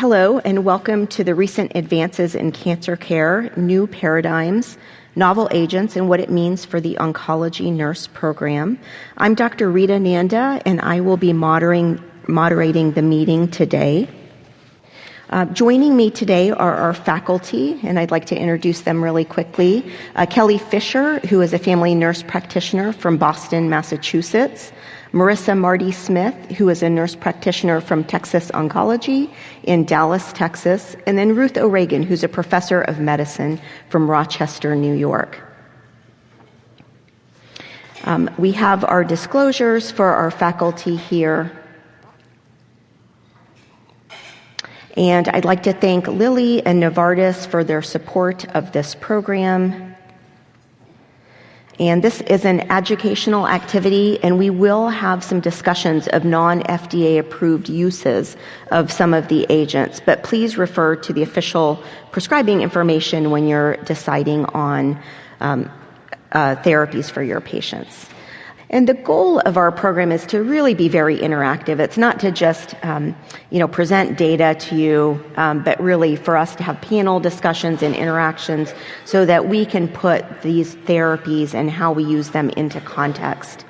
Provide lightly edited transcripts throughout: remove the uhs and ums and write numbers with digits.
Hello, and welcome to the recent advances in cancer care, new paradigms, novel agents, and what it means for the oncology nurse program. I'm Dr. Rita Nanda, and I will be moderating the meeting today. Joining me today are our faculty, and I'd like to introduce them really quickly. Kelly Fischer, who is a family nurse practitioner from Boston, Massachusetts. Marissa Marti-Smith, who is a nurse practitioner from Texas Oncology in Dallas, Texas. And then Ruth O'Regan, who's a professor of medicine from Rochester, New York. We have our disclosures for our faculty here. And I'd like to thank Lilly and Novartis for their support of this program. And this is an educational activity, and we will have some discussions of non-FDA approved uses of some of the agents. But please refer to the official prescribing information when you're deciding on therapies for your patients. And the goal of our program is to really be very interactive. It's not to just, present data to you, but really for us to have panel discussions and interactions so that we can put these therapies and how we use them into context.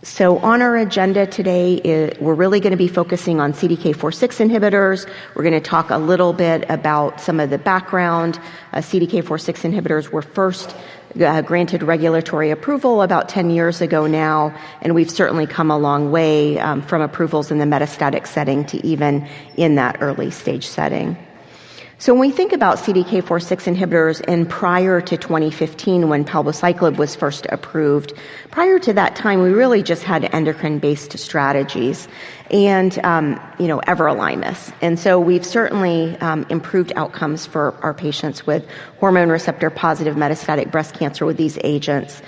So on our agenda today, we're really going to be focusing on CDK4/6 inhibitors. We're going to talk a little bit about some of the background. CDK4/6 inhibitors were first granted regulatory approval about 10 years ago now, and we've certainly come a long way from approvals in the metastatic setting to even in that early stage setting. So when we think about CDK4/6 inhibitors, and prior to 2015 when palbociclib was first approved, prior to that time we really just had endocrine-based strategies and, everolimus. And so we've certainly improved outcomes for our patients with hormone receptor positive metastatic breast cancer with these agents.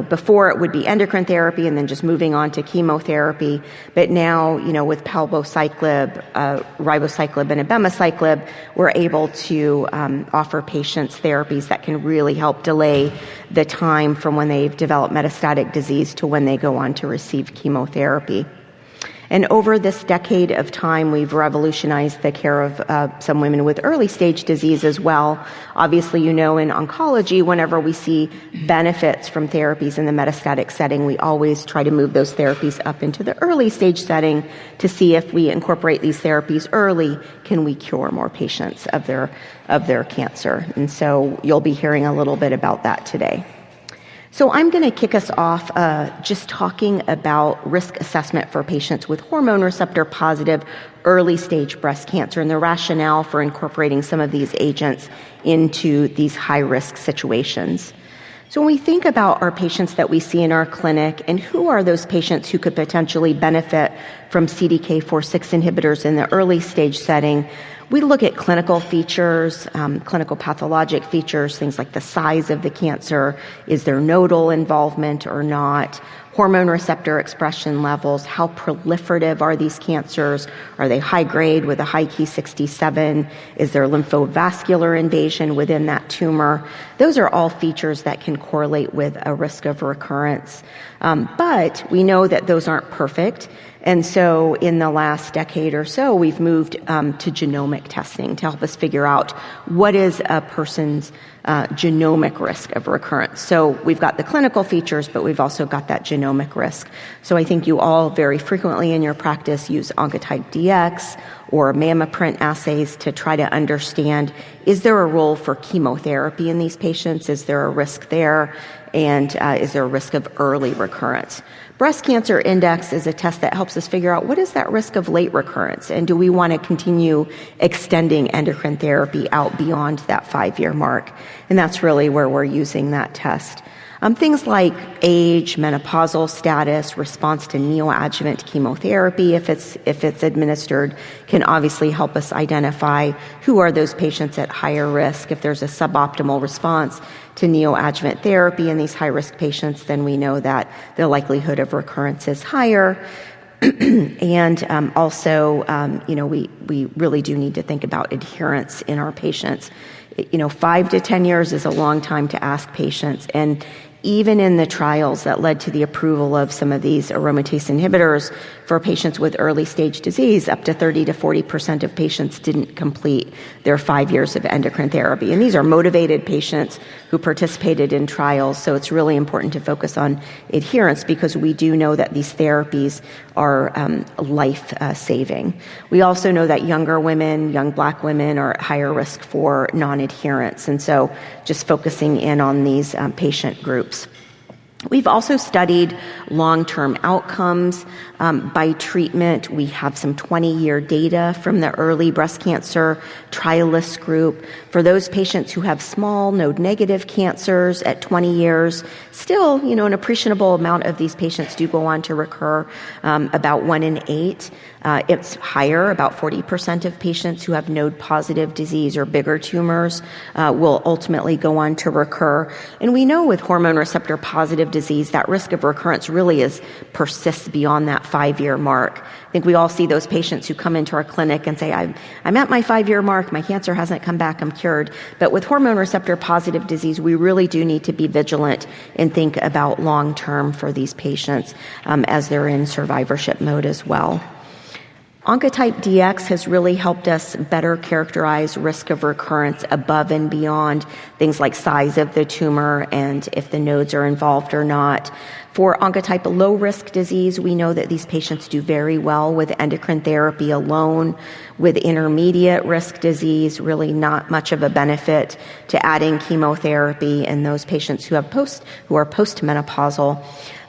Before it would be endocrine therapy and then just moving on to chemotherapy. But now, with palbociclib, ribociclib, and abemaciclib, we're able to offer patients therapies that can really help delay the time from when they've developed metastatic disease to when they go on to receive chemotherapy. And over this decade of time, we've revolutionized the care of some women with early stage disease as well. Obviously, in oncology, whenever we see benefits from therapies in the metastatic setting, we always try to move those therapies up into the early stage setting to see if we incorporate these therapies early, can we cure more patients of their cancer. And so you'll be hearing a little bit about that today. So I'm going to kick us off just talking about risk assessment for patients with hormone receptor positive early stage breast cancer and the rationale for incorporating some of these agents into these high risk situations. So when we think about our patients that we see in our clinic and who are those patients who could potentially benefit from CDK4/6 inhibitors in the early stage setting, we look at clinical features, clinical pathologic features, things like the size of the cancer, is there nodal involvement or not, hormone receptor expression levels, how proliferative are these cancers, are they high grade with a high Ki67, is there lymphovascular invasion within that tumor. Those are all features that can correlate with a risk of recurrence. But we know that those aren't perfect. And so in the last decade or so, we've moved to genomic testing to help us figure out what is a person's genomic risk of recurrence. So we've got the clinical features, but we've also got that genomic risk. So I think you all very frequently in your practice use Oncotype DX or MammaPrint assays to try to understand, is there a role for chemotherapy in these patients? Is there a risk there? And is there a risk of early recurrence? Breast Cancer Index is a test that helps us figure out what is that risk of late recurrence, and do we want to continue extending endocrine therapy out beyond that 5-year mark? And that's really where we're using that test. Things like age, menopausal status, response to neoadjuvant chemotherapy, if it's administered, can obviously help us identify who are those patients at higher risk. If there's a suboptimal response to neoadjuvant therapy in these high-risk patients, then we know that the likelihood of recurrence is higher. And also, we really do need to think about adherence in our patients. 5 to 10 years is a long time to ask patients, and even in the trials that led to the approval of some of these aromatase inhibitors for patients with early stage disease, up to 30 to 40% of patients didn't complete their 5 years of endocrine therapy. And these are motivated patients who participated in trials, so it's really important to focus on adherence because we do know that these therapies are life-saving. We also know that younger women, young Black women, are at higher risk for non-adherence, and so just focusing in on these patient groups. We've also studied long-term outcomes by treatment. We have some 20-year data from the early breast cancer trialist group. For those patients who have small node-negative cancers at 20 years, still, an appreciable amount of these patients do go on to recur, about 1 in 8. It's higher, about 40% of patients who have node-positive disease or bigger tumors will ultimately go on to recur. And we know with hormone receptor-positive disease, that risk of recurrence really persists beyond that 5-year mark. I think we all see those patients who come into our clinic and say, I'm at my 5-year mark, my cancer hasn't come back, I'm cured. But with hormone receptor-positive disease, we really do need to be vigilant and think about long-term for these patients as they're in survivorship mode as well. Oncotype DX has really helped us better characterize risk of recurrence above and beyond things like size of the tumor and if the nodes are involved or not. For oncotype low-risk disease, we know that these patients do very well with endocrine therapy alone. With intermediate risk disease, really not much of a benefit to adding chemotherapy in those patients who are postmenopausal.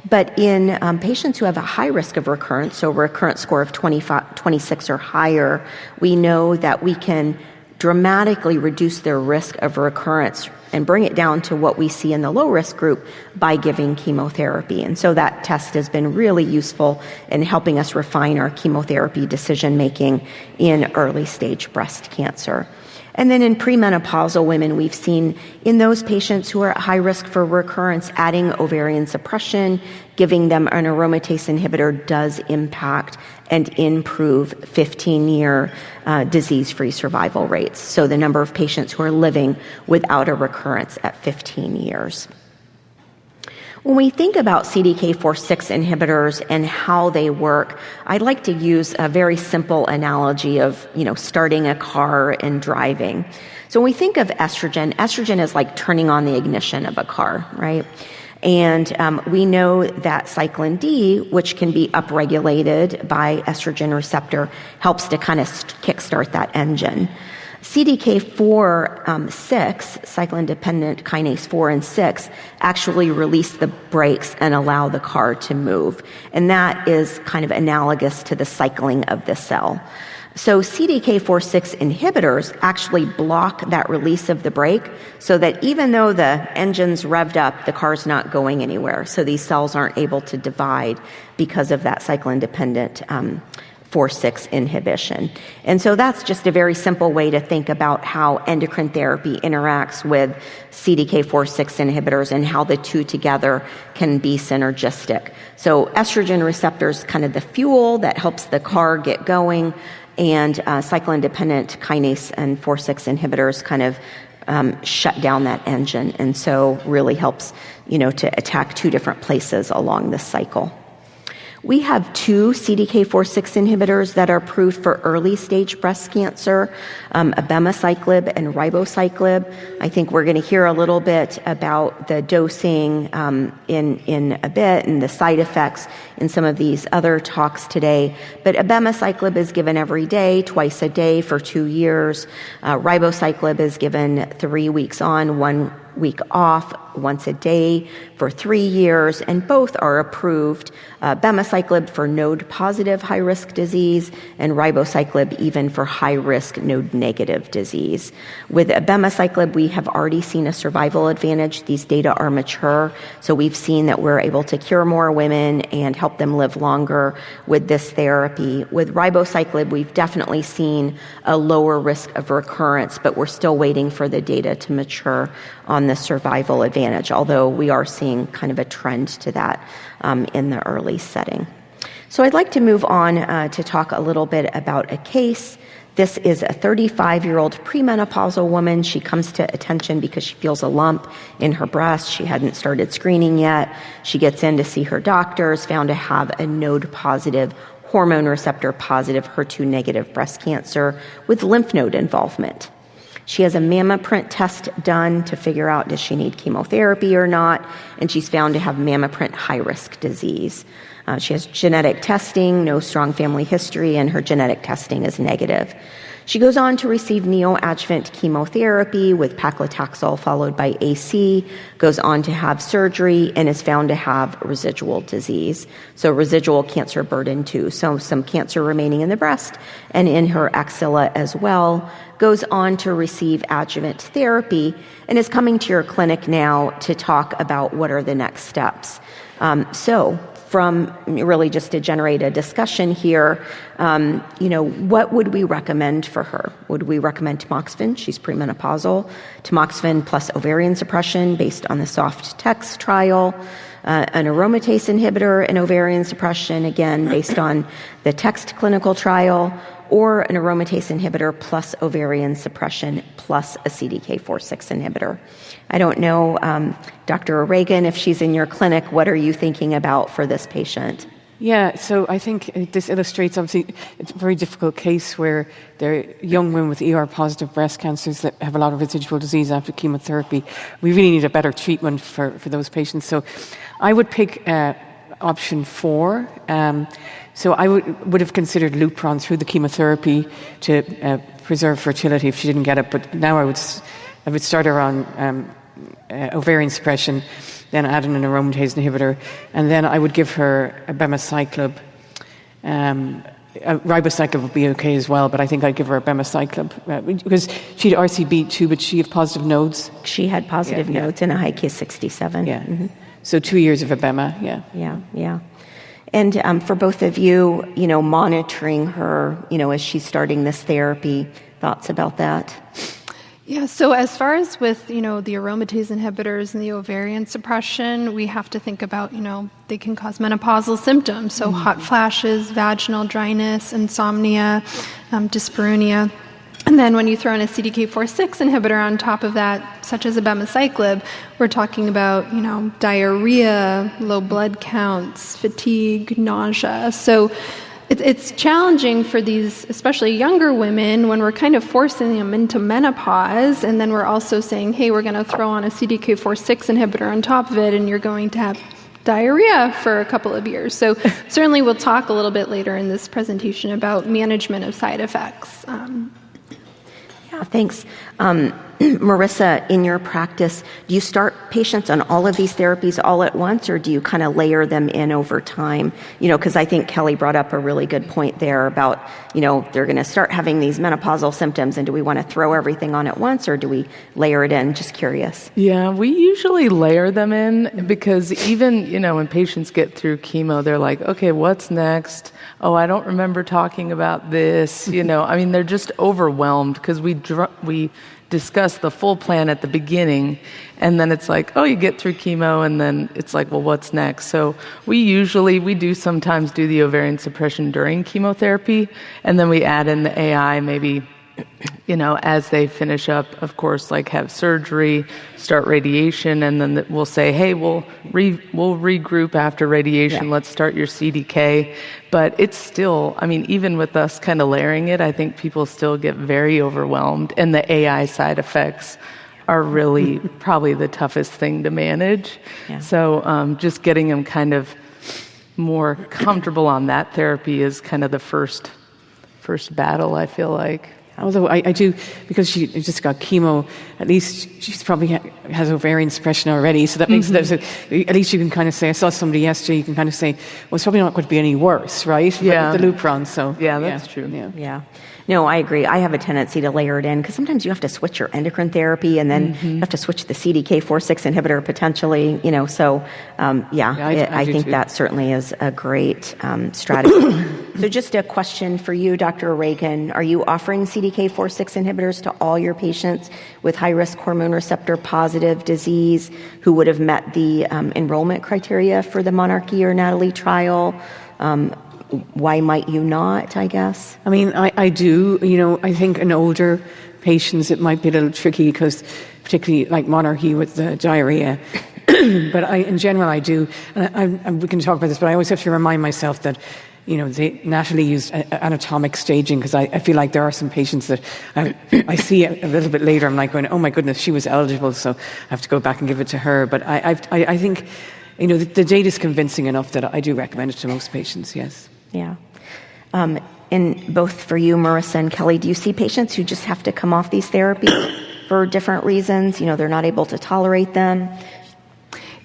But in patients who have a high risk of recurrence, so recurrence score of 26 or higher, we know that we can dramatically reduce their risk of recurrence and bring it down to what we see in the low-risk group by giving chemotherapy. And so that test has been really useful in helping us refine our chemotherapy decision-making in early-stage breast cancer. And then in premenopausal women, we've seen in those patients who are at high risk for recurrence, adding ovarian suppression, giving them an aromatase inhibitor does impact and improve 15-year disease-free survival rates. So the number of patients who are living without a recurrence at 15 years. When we think about CDK4/6 inhibitors and how they work, I'd like to use a very simple analogy of, starting a car and driving. So when we think of estrogen is like turning on the ignition of a car, right? And we know that cyclin D, which can be upregulated by estrogen receptor, helps to kind of kickstart that engine. CDK4/6, cyclin-dependent kinase 4 and 6, actually release the brakes and allow the car to move. And that is kind of analogous to the cycling of the cell. So CDK4/6 inhibitors actually block that release of the brake so that even though the engine's revved up, the car's not going anywhere. So these cells aren't able to divide because of that cyclin-dependent 4/6 inhibition. And so that's just a very simple way to think about how endocrine therapy interacts with CDK4/6 inhibitors and how the two together can be synergistic. So estrogen receptors kind of the fuel that helps the car get going, and cyclin-dependent kinase and 4/6 inhibitors kind of shut down that engine, and so really helps, to attack two different places along the cycle. We have 2 CDK4/6 inhibitors that are approved for early-stage breast cancer, abemaciclib and ribociclib. I think we're going to hear a little bit about the dosing in a bit and the side effects in some of these other talks today. But abemaciclib is given every day, twice a day for 2 years. Ribociclib is given 3 weeks on, 1 week off, once a day for 3 years, and both are approved. Abemaciclib for node-positive high-risk disease, and ribociclib even for high-risk node-negative disease. With abemaciclib, we have already seen a survival advantage. These data are mature, so we've seen that we're able to cure more women and help them live longer with this therapy. With ribociclib, we've definitely seen a lower risk of recurrence, but we're still waiting for the data to mature on the survival advantage, although we are seeing kind of a trend to that in the early setting. So I'd like to move on to talk a little bit about a case This is a 35-year-old premenopausal woman. She comes to attention because she feels a lump in her breast. She hadn't started screening yet. She gets in to see her doctors, found to have a node-positive, hormone receptor-positive, HER2-negative breast cancer with lymph node involvement. She has a MammaPrint test done to figure out does she need chemotherapy or not, and she's found to have MammaPrint high-risk disease. She has genetic testing, no strong family history, and her genetic testing is negative. She goes on to receive neoadjuvant chemotherapy with paclitaxel followed by AC, goes on to have surgery, and is found to have residual disease. So residual cancer burden too. So some cancer remaining in the breast and in her axilla as well. Goes on to receive adjuvant therapy and is coming to your clinic now to talk about what are the next steps. So from really just to generate a discussion here, what would we recommend for her? Would we recommend tamoxifen? She's premenopausal. Tamoxifen plus ovarian suppression based on the soft text trial. An aromatase inhibitor and ovarian suppression, again, based on the text clinical trial, or an aromatase inhibitor plus ovarian suppression plus a CDK4/6 inhibitor. I don't know, Dr. O'Regan, if she's in your clinic, what are you thinking about for this patient? Yeah, so I think this illustrates, obviously, it's a very difficult case where there are young women with ER-positive breast cancers that have a lot of residual disease after chemotherapy. We really need a better treatment for those patients. So I would pick option 4. So I would have considered Lupron through the chemotherapy to preserve fertility if she didn't get it. But now I would start her on ovarian suppression, then add in an aromatase inhibitor, and then I would give her abemaciclib. Ribociclib would be okay as well, but I think I'd give her abemaciclib because she had RCB too, but she had positive nodes. She had positive nodes and a high Ki-67. Yeah. Mm-hmm. So 2 years of abema, Yeah. And for both of you, monitoring her, as she's starting this therapy, thoughts about that? Yeah, so as far as with, the aromatase inhibitors and the ovarian suppression, we have to think about, they can cause menopausal symptoms. So hot flashes, vaginal dryness, insomnia, dyspareunia. And then when you throw in a CDK4/6 inhibitor on top of that, such as abemaciclib, we're talking about, diarrhea, low blood counts, fatigue, nausea. So it's challenging for these, especially younger women, when we're kind of forcing them into menopause, and then we're also saying, hey, we're going to throw on a CDK4/6 inhibitor on top of it, and you're going to have diarrhea for a couple of years. So certainly we'll talk a little bit later in this presentation about management of side effects. Thanks. Marissa, in your practice, do you start patients on all of these therapies all at once, or do you kind of layer them in over time? Because I think Kelly brought up a really good point there about, they're going to start having these menopausal symptoms, and do we want to throw everything on at once, or do we layer it in? Just curious. Yeah, we usually layer them in because even, when patients get through chemo, they're like, okay, what's next? Oh, I don't remember talking about this. They're just overwhelmed because we discuss the full plan at the beginning, and then it's like, oh, you get through chemo, and then it's like, well, what's next? So we do sometimes do the ovarian suppression during chemotherapy, and then we add in the AI maybe, as they finish up, of course, like have surgery, start radiation, and then we'll say, hey, we'll regroup after radiation, let's start your CDK. But it's still, even with us kind of layering it, I think people still get very overwhelmed, and the AI side effects are really probably the toughest thing to manage. Yeah. So just getting them kind of more comfortable on that therapy is kind of the first battle, I feel like. Although I do, because she just got chemo, at least she's probably has ovarian suppression already, so that makes at least you can kind of say, I saw somebody yesterday, you can kind of say, well, it's probably not going to be any worse, right? Yeah. The Lupron, so. Yeah, that's true. Yeah. No, I agree. I have a tendency to layer it in because sometimes you have to switch your endocrine therapy and then you have to switch the CDK4/6 inhibitor potentially, So, I think too. That certainly is a great strategy. So just a question for you, Dr. O'Regan. Are you offering CDK4/6 inhibitors to all your patients with high-risk hormone receptor positive disease who would have met the enrollment criteria for the Monarchy or Natalie trial? why might you not, I guess? I mean, I do. I think in older patients it might be a little tricky because particularly like monarchy with the diarrhea. But in general, I do. And we can talk about this, but I always have to remind myself that, they Natalie used anatomic staging because I feel like there are some patients that I see a little bit later. I'm like going, oh my goodness, she was eligible, so I have to go back and give it to her. But I think, the data is convincing enough that I do recommend it to most patients, yes. Yeah. And both for you, Marissa and Kelly, do you see patients who just have to come off these therapies for different reasons? They're not able to tolerate them?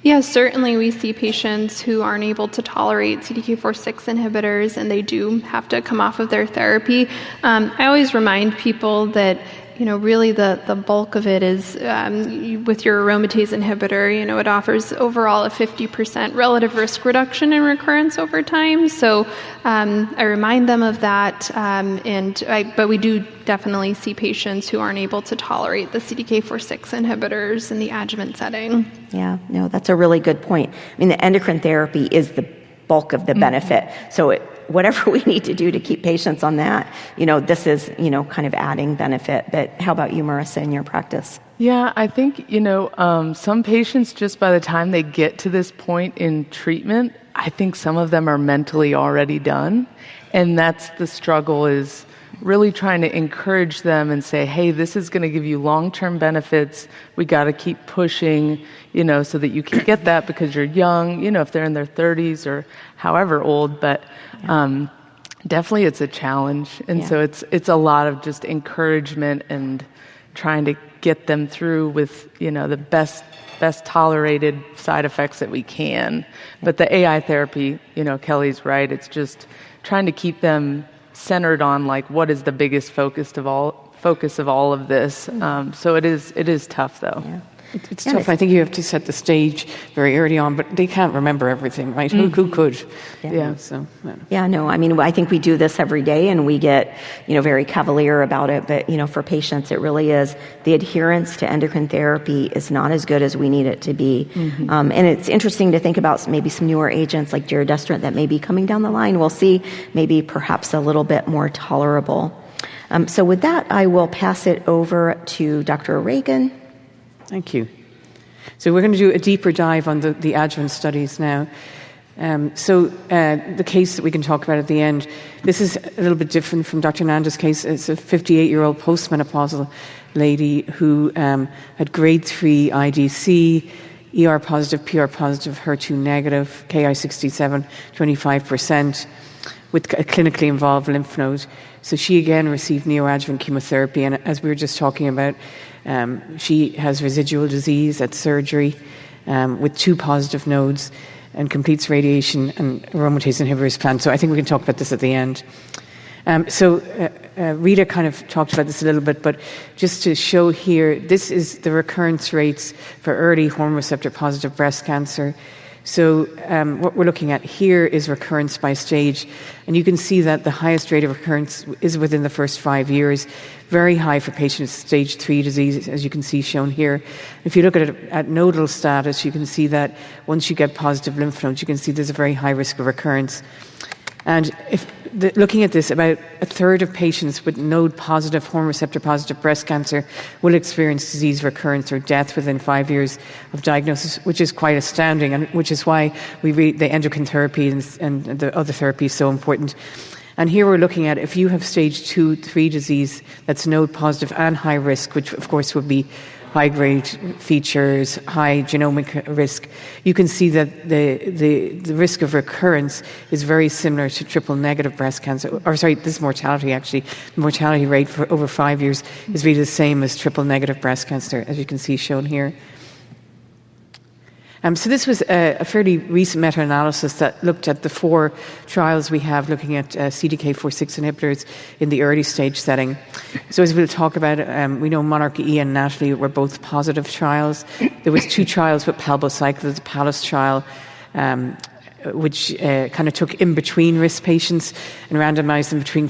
Yes, certainly we see patients who aren't able to tolerate CDK4/6 inhibitors, and they do have to come off of their therapy. I always remind people that really the bulk of it is with your aromatase inhibitor, it offers overall a 50% relative risk reduction in recurrence over time. So I remind them of that, but we do definitely see patients who aren't able to tolerate the CDK4/6 inhibitors in the adjuvant setting. Yeah, no, that's a really good point. I mean, the endocrine therapy is the bulk of the benefit. So whatever we need to do to keep patients on that, this is, kind of adding benefit. But how about you, Marissa, in your practice? Yeah, I think, some patients, just by the time they get to this point in treatment, I think some of them are mentally already done. And that's the struggle, is really trying to encourage them and say, hey, this is going to give you long-term benefits. We got to keep pushing, so that you can get that because you're young, if they're in their 30s or however old. But definitely it's a challenge. And so it's a lot of just encouragement and trying to get them through with, the best tolerated side effects that we can. But the AI therapy, Kelly's right. It's just trying to keep them centered on like what is the biggest focus of all of this. So it is tough though. Yeah. It's tough. I think you have to set the stage very early on, but they can't remember everything, right? Who could? Yeah. So. Yeah. No. I mean, I think we do this every day, and we get very cavalier about it. But for patients, it really is the adherence to endocrine therapy is not as good as we need it to be. And it's interesting to think about maybe some newer agents like giredestrant that may be coming down the line. We'll see maybe perhaps a little bit more tolerable. So with that, I will pass it over to Dr. Reagan. Thank you. So we're going to do a deeper dive on the adjuvant studies now. The case that we can talk about at the end, this is a little bit different from Dr. Nanda's case. It's a 58-year-old postmenopausal lady who had grade 3 IDC, ER positive, PR positive, HER2 negative, Ki67, 25%, with a clinically involved lymph node. So she again received neoadjuvant chemotherapy, and as we were just talking about, she has residual disease at surgery with 2 positive nodes and completes radiation and aromatase inhibitors planned. So I think we can talk about this at the end. Rita kind of talked about this a little bit, but just to show here, this is the recurrence rates for early hormone receptor positive breast cancer. So what we're looking at here is recurrence by stage, and you can see that the highest rate of recurrence is within the first 5 years, very high for patients with stage 3 disease, as you can see shown here. If you look at it at nodal status, you can see that once you get positive lymph nodes, you can see there's a very high risk of recurrence. And looking at this, about a third of patients with node-positive, hormone receptor-positive breast cancer will experience disease recurrence or death within 5 years of diagnosis, which is quite astounding, and which is why the endocrine therapy and the other therapy is so important. And here we're looking at if you have stage 2, 3 disease that's node-positive and high risk, which of course would be high-grade features, high genomic risk, you can see that the risk of recurrence is very similar to triple-negative breast cancer. This is mortality, actually. The mortality rate for over 5 years is really the same as triple-negative breast cancer, as you can see shown here. So this was a fairly recent meta-analysis that looked at the 4 trials we have looking at CDK4/6 inhibitors in the early stage setting. So as we'll talk about, we know Monarch E and Natalie were both positive trials. There was 2 trials with palbociclib, the PALLAS trial, which kind of took in-between risk patients and randomized them between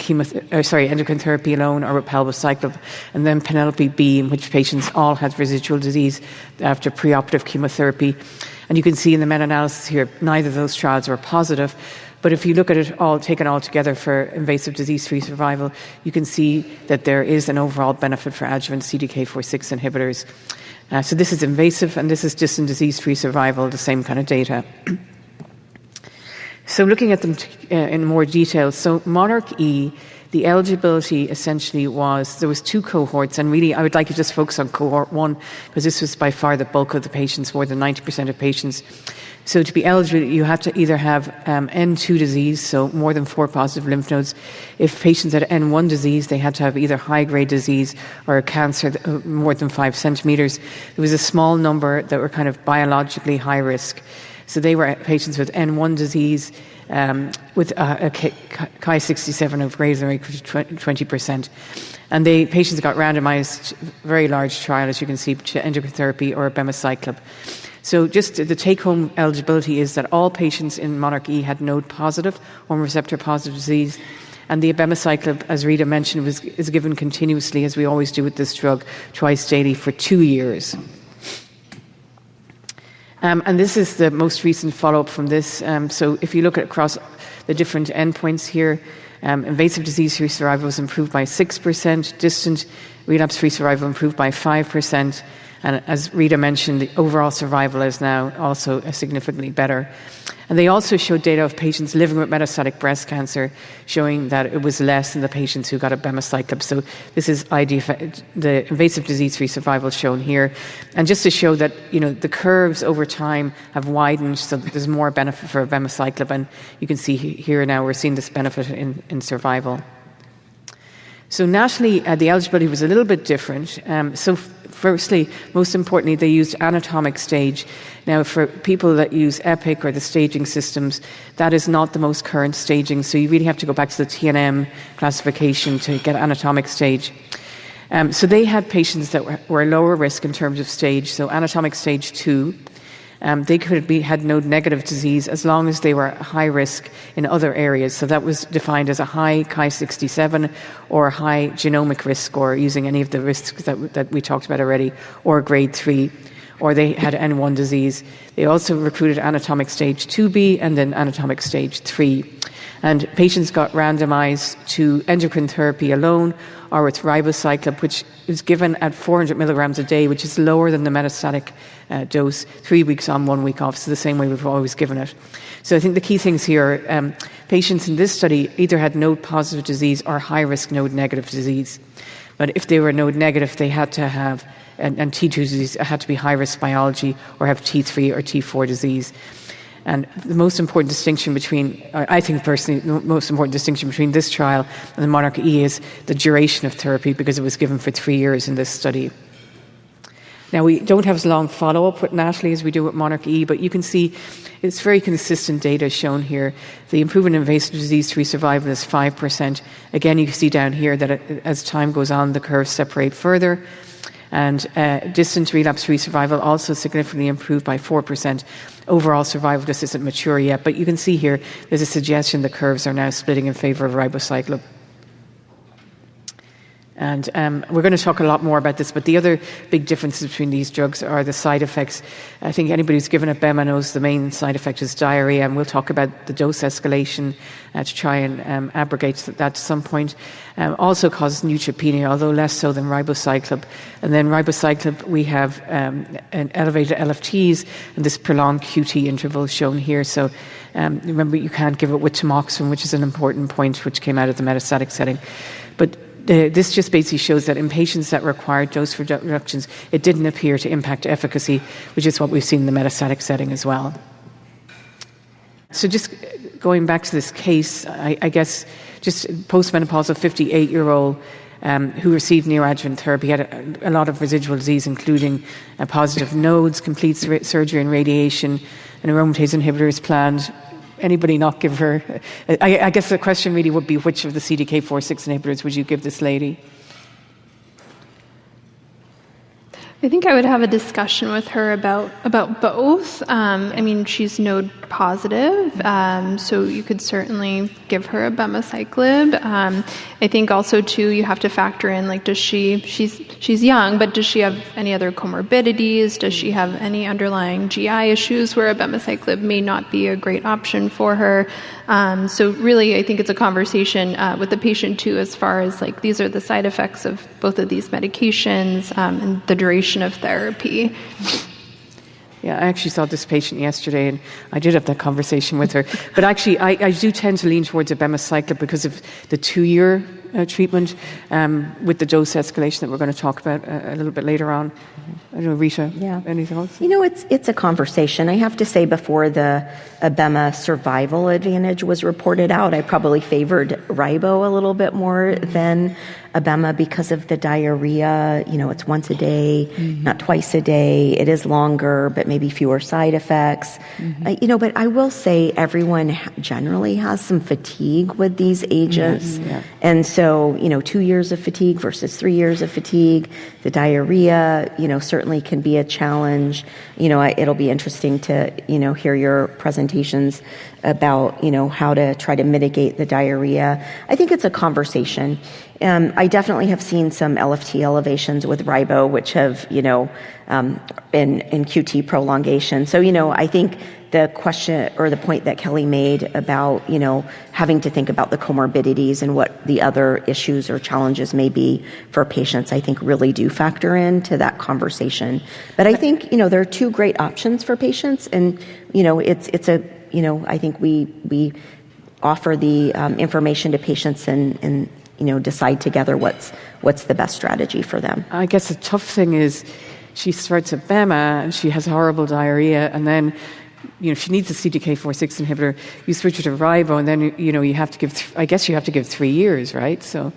endocrine therapy alone or with palbociclib, and then Penelope B, in which patients all had residual disease after preoperative chemotherapy. And you can see in the meta-analysis here, neither of those trials were positive, But if you look at it all, taken all together for invasive disease-free survival, you can see that there is an overall benefit for adjuvant CDK4/6 inhibitors. So this is invasive, and this is distant disease-free survival, the same kind of data. So looking at them in more detail, so Monarch E, the eligibility essentially was, there was 2 cohorts, and really I would like to just focus on cohort 1, because this was by far the bulk of the patients, more than 90% of patients. So to be eligible, you had to either have N2 disease, so more than 4 positive lymph nodes. If patients had N1 disease, they had to have either high-grade disease or a cancer more than 5 centimeters. There was a small number that were kind of biologically high risk. So they were patients with N1 disease with a Chi-67 of greater than or equal to 20%. And the patients got randomized, very large trial, as you can see, to endocrine therapy or abemaciclib. So just the take-home eligibility is that all patients in Monarch E had node-positive, hormone receptor-positive disease, and the abemaciclib, as Rita mentioned, is given continuously, as we always do with this drug, twice daily for 2 years. And this is the most recent follow-up from this. So if you look at across the different endpoints here, invasive disease-free survival was improved by 6%, distant relapse-free survival improved by 5%, and as Rita mentioned, the overall survival is now also significantly better. And they also showed data of patients living with metastatic breast cancer, showing that it was less than the patients who got abemaciclib. So this is the invasive disease-free survival shown here. And just to show that, the curves over time have widened, so that there's more benefit for abemaciclib. And you can see here now we're seeing this benefit in survival. So nationally, the eligibility was a little bit different. So firstly, most importantly, they used anatomic stage. Now, for people that use EPIC or the staging systems, that is not the most current staging. So you really have to go back to the TNM classification to get anatomic stage. So they had patients that were lower risk in terms of stage. So anatomic stage 2. They had node-negative disease as long as they were high risk in other areas. So that was defined as a high Chi-67 or a high genomic risk score, using any of the risks that we talked about already, or grade 3, or they had N1 disease. They also recruited anatomic stage 2B and then anatomic stage 3. And patients got randomized to endocrine therapy alone or with ribociclib, which is given at 400 milligrams a day, which is lower than the metastatic dose, 3 weeks on, 1 week off, so the same way we've always given it. So I think the key things here are patients in this study either had node-positive disease or high-risk node-negative disease. But if they were node-negative, they had to have, and T2 disease, it had to be high-risk biology or have T3 or T4 disease. And the most important distinction between, I think personally, the most important distinction between this trial and the Monarch E is the duration of therapy, because it was given for 3 years in this study. Now, we don't have as long follow-up with Natalie as we do with Monarch E, but you can see it's very consistent data shown here. The improvement in invasive disease-free survival is 5%. Again, you can see down here that as time goes on, the curves separate further. And distant relapse-free survival also significantly improved by 4%. Overall survival just isn't mature yet, but you can see here there's a suggestion the curves are now splitting in favor of ribociclib. And we're going to talk a lot more about this, but the other big differences between these drugs are the side effects. I think anybody who's given abema knows the main side effect is diarrhea, and we'll talk about the dose escalation to try and abrogate that at some point. Also causes neutropenia, although less so than ribociclib. And then ribociclib, we have an elevated LFTs and this prolonged QT interval shown here. So remember, you can't give it with tamoxifen, which is an important point which came out of the metastatic setting. But this just basically shows that in patients that required dose reductions, it didn't appear to impact efficacy, which is what we've seen in the metastatic setting as well. So just going back to this case, I guess just postmenopausal 58-year-old who received neoadjuvant therapy, had a lot of residual disease, including positive nodes, complete surgery and radiation, and aromatase inhibitors planned. Anybody not give her? I guess the question really would be, which of the CDK4/6 inhibitors would you give this lady? I think I would have a discussion with her about both. I mean, she's node positive, so you could certainly give her abemaciclib. I think also too, you have to factor in, like, she's young, but does she have any other comorbidities? Does she have any underlying GI issues where abemaciclib may not be a great option for her? So really, I think it's a conversation with the patient too, as far as, like, these are the side effects of both of these medications and the duration of therapy. Yeah, I actually saw this patient yesterday, and I did have that conversation with her. But actually, I do tend to lean towards abemaciclib because of the 2-year treatment with the dose escalation that we're going to talk about a little bit later on. I don't know, Rita, anything else? You know, it's a conversation. I have to say, before the abema survival advantage was reported out, I probably favored ribo a little bit more than abema because of the diarrhea. You know, it's once a day, not twice a day. It is longer, but maybe fewer side effects. You know, but I will say everyone generally has some fatigue with these agents. And so, you know, 2 years of fatigue versus 3 years of fatigue, the diarrhea, you know, certainly can be a challenge. You know, it'll be interesting to, you know, hear your presentations about, you know, how to try to mitigate the diarrhea. I think it's a conversation. I definitely have seen some LFT elevations with ribo, which have, you know, in QT prolongation. So, you know, I think the question or the point that Kelly made about, you know, having to think about the comorbidities and what the other issues or challenges may be for patients, I think really do factor into that conversation. But I think, you know, there are two great options for patients, and, you know, it's a, you know, I think we offer the information to patients and you know, decide together what's the best strategy for them. I guess the tough thing is she starts abema and she has horrible diarrhea, and then, you know, she needs a CDK4/6 inhibitor. You switch her to ribo, and then, you know, you have to give, I guess you have to give 3 years, right? So,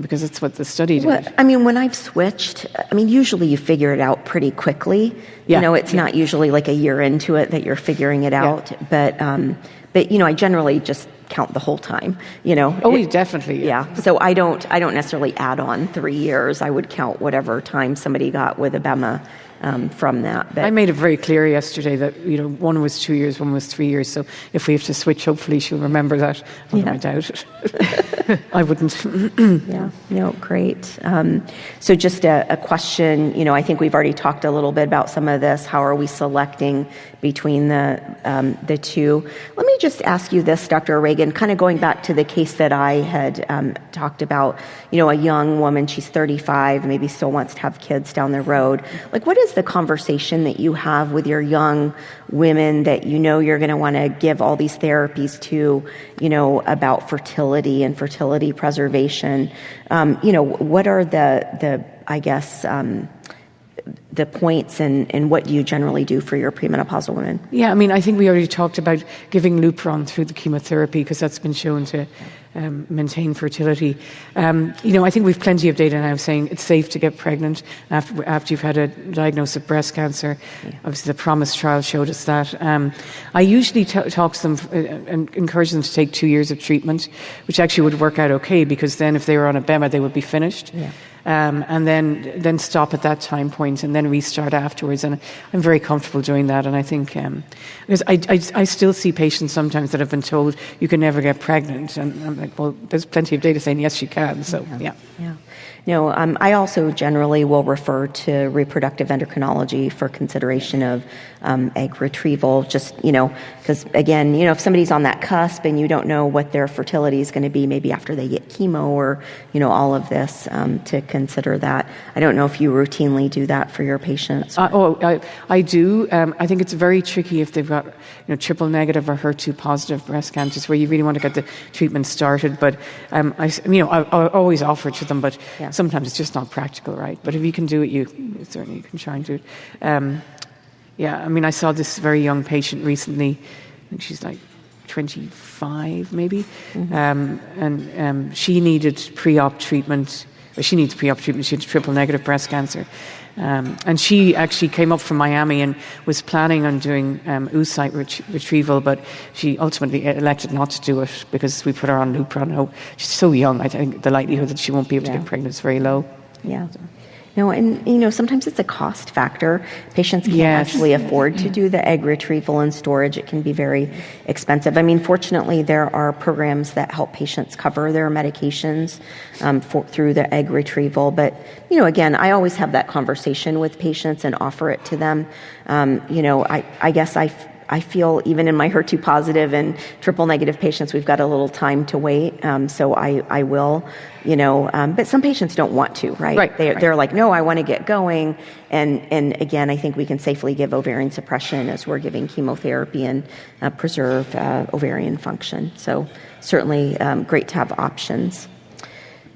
because that's what the study did. Well, I mean, when I've switched, I mean, usually you figure it out pretty quickly. You know, it's not usually like a year into it that you're figuring it out. But, you know, I generally just count the whole time, you know. Oh, definitely. Yeah. So I don't necessarily add on 3 years. I would count whatever time somebody got with abema from that. But I made it very clear yesterday that, you know, one was 2 years, one was 3 years. So if we have to switch, hopefully she'll remember that. Although I doubt it. I wouldn't. Yeah. No, great. So just a question, you know, I think we've already talked a little bit about some of this. How are we selecting between the two? Let me just ask you this, Dr. Reagan, kind of going back to the case that I had talked about, you know, a young woman, she's 35, maybe still wants to have kids down the road. Like, what is the conversation that you have with your young women that you know you're going to want to give all these therapies to, you know, about fertility and fertility preservation? You know, what are the I guess, the points and what do you generally do for your premenopausal women? Yeah, I mean, I think we already talked about giving Lupron through the chemotherapy because that's been shown to maintain fertility. You know, I think we've plenty of data now saying it's safe to get pregnant after you've had a diagnosis of breast cancer. Obviously, the PROMISE trial showed us that. I usually talk to them and encourage them to take 2 years of treatment, which actually would work out okay because then if they were on abema, they would be finished. And then stop at that time point and then restart afterwards. And I'm very comfortable doing that. And I think, because I still see patients sometimes that have been told you can never get pregnant. And I'm like, well, there's plenty of data saying yes, you can. So, yeah. No, I also generally will refer to reproductive endocrinology for consideration of egg retrieval, just, you know, because again, you know, if somebody's on that cusp and you don't know what their fertility is going to be, maybe after they get chemo or, you know, all of this, to consider that. I don't know if you routinely do that for your patients. I do. I think it's very tricky if they've got, you know, triple negative or HER2 positive breast cancers where you really want to get the treatment started. But, I always offer it to them, but sometimes it's just not practical, right? But if you can do it, you certainly can try and do it. I mean, I saw this very young patient recently. I think she's like 25, maybe. And she needed pre-op treatment. She needs pre-op treatment. She had triple negative breast cancer. And she actually came up from Miami and was planning on doing oocyte retrieval, but she ultimately elected not to do it because we put her on Lupron. She's so young, I think the likelihood that she won't be able to get pregnant is very low. Yeah. No, and sometimes it's a cost factor. Patients can't actually afford to do the egg retrieval and storage. It can be very expensive. I mean, fortunately, there are programs that help patients cover their medications through the egg retrieval. But, again, I always have that conversation with patients and offer it to them. I guess I feel even in my HER2 positive and triple negative patients, we've got a little time to wait. So I will, but some patients don't want to, right? Right. They're like, no, I want to get going. And again, I think we can safely give ovarian suppression as we're giving chemotherapy and preserve ovarian function. So certainly great to have options.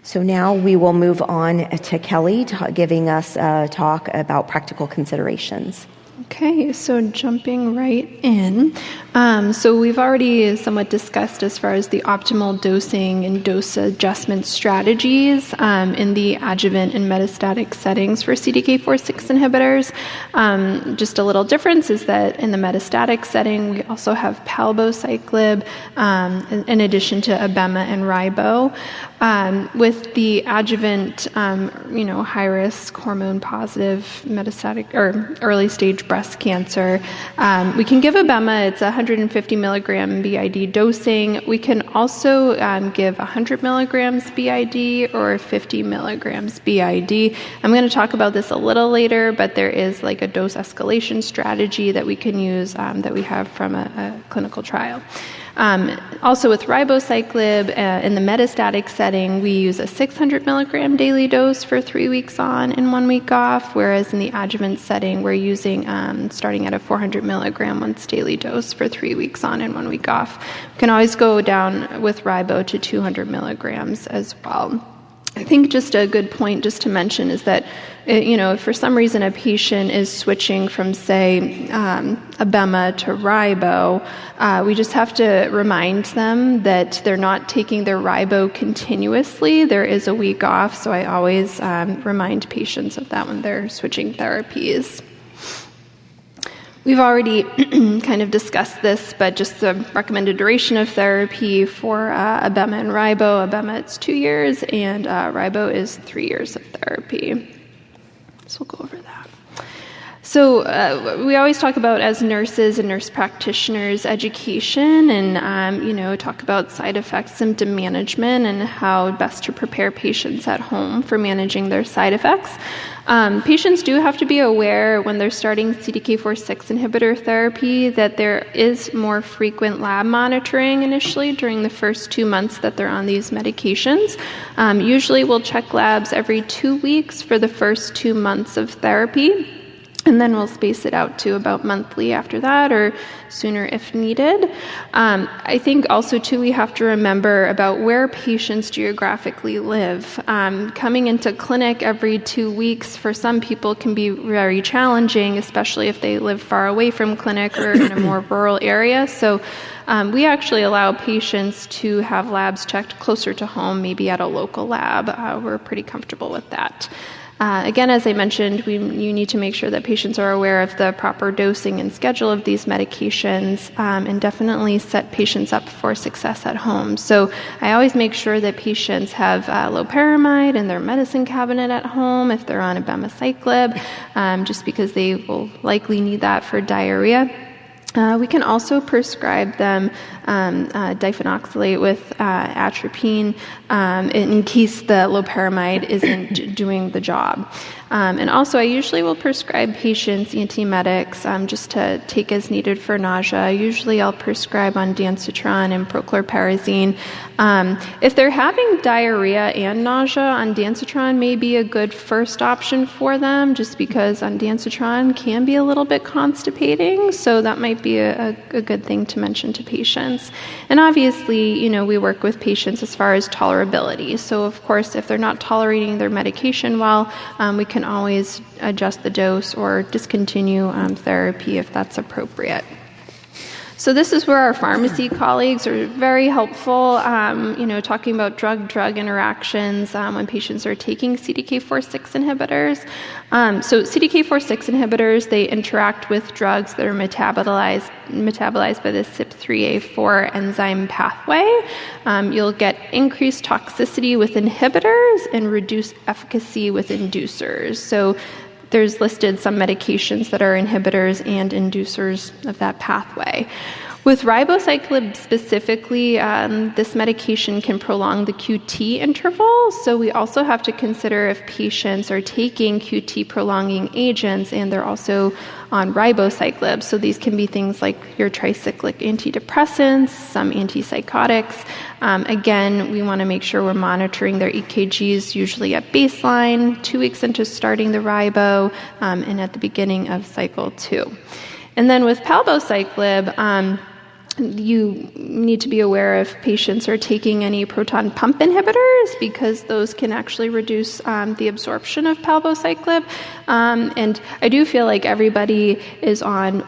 So now we will move on to Kelly giving us a talk about practical considerations. Okay, so jumping right in. So we've already somewhat discussed as far as the optimal dosing and dose adjustment strategies in the adjuvant and metastatic settings for CDK4/6 inhibitors. Just a little difference is that in the metastatic setting, we also have palbociclib in addition to abema and ribo. With the adjuvant, high-risk, hormone-positive metastatic or early-stage breast cancer, we can give abema. It's 150 milligram BID dosing. We can also give 100 milligrams BID or 50 milligrams BID. I'm going to talk about this a little later, but there is like a dose escalation strategy that we can use that we have from a clinical trial. Also with ribociclib, in the metastatic setting, we use a 600 milligram daily dose for 3 weeks on and 1 week off, whereas in the adjuvant setting, we're using starting at a 400 milligram once daily dose for 3 weeks on and 1 week off. We can always go down with ribo to 200 milligrams as well. I think just a good point just to mention is that, if for some reason a patient is switching from, say, abema to ribo, we just have to remind them that they're not taking their ribo continuously. There is a week off, so I always remind patients of that when they're switching therapies. We've already kind of discussed this, but just the recommended duration of therapy for abema and ribo. Abema, it's 2 years, and ribo is 3 years of therapy. So we'll go over that. So we always talk about, as nurses and nurse practitioners, education and, talk about side effects, symptom management, and how best to prepare patients at home for managing their side effects. Patients do have to be aware when they're starting CDK4/6 inhibitor therapy that there is more frequent lab monitoring initially during the first 2 months that they're on these medications. Usually we'll check labs every 2 weeks for the first 2 months of therapy. And then we'll space it out to about monthly after that, or sooner if needed. I think also, too, we have to remember about where patients geographically live. Coming into clinic every 2 weeks for some people can be very challenging, especially if they live far away from clinic or in a more rural area. So we actually allow patients to have labs checked closer to home, maybe at a local lab. We're pretty comfortable with that. Again, as I mentioned, you need to make sure that patients are aware of the proper dosing and schedule of these medications, and definitely set patients up for success at home. So I always make sure that patients have loperamide in their medicine cabinet at home if they're on abemaciclib, just because they will likely need that for diarrhea. We can also prescribe them diphenolate with atropine in case the loperamide isn't doing the job. And also, I usually will prescribe patients antiemetics just to take as needed for nausea. Usually I'll prescribe ondansetron and prochlorperazine. If they're having diarrhea and nausea, ondansetron may be a good first option for them, just because ondansetron can be a little bit constipating, so that might be a good thing to mention to patients. And obviously, we work with patients as far as tolerability. So of course, if they're not tolerating their medication well, we can always adjust the dose or discontinue therapy if that's appropriate. So this is where our pharmacy colleagues are very helpful, talking about drug-drug interactions when patients are taking CDK4/6 inhibitors. So CDK4/6 inhibitors, they interact with drugs that are metabolized by the CYP3A4 enzyme pathway. You'll get increased toxicity with inhibitors and reduced efficacy with inducers. So there's listed some medications that are inhibitors and inducers of that pathway. With ribociclib specifically, this medication can prolong the QT interval, so we also have to consider if patients are taking QT prolonging agents and they're also on ribociclib. So these can be things like your tricyclic antidepressants, some antipsychotics. Again, we want to make sure we're monitoring their EKGs usually at baseline, 2 weeks into starting the ribo, and at the beginning of cycle 2. And then with palbociclib, you need to be aware if patients are taking any proton pump inhibitors, because those can actually reduce the absorption of palbociclib. And I do feel like everybody is on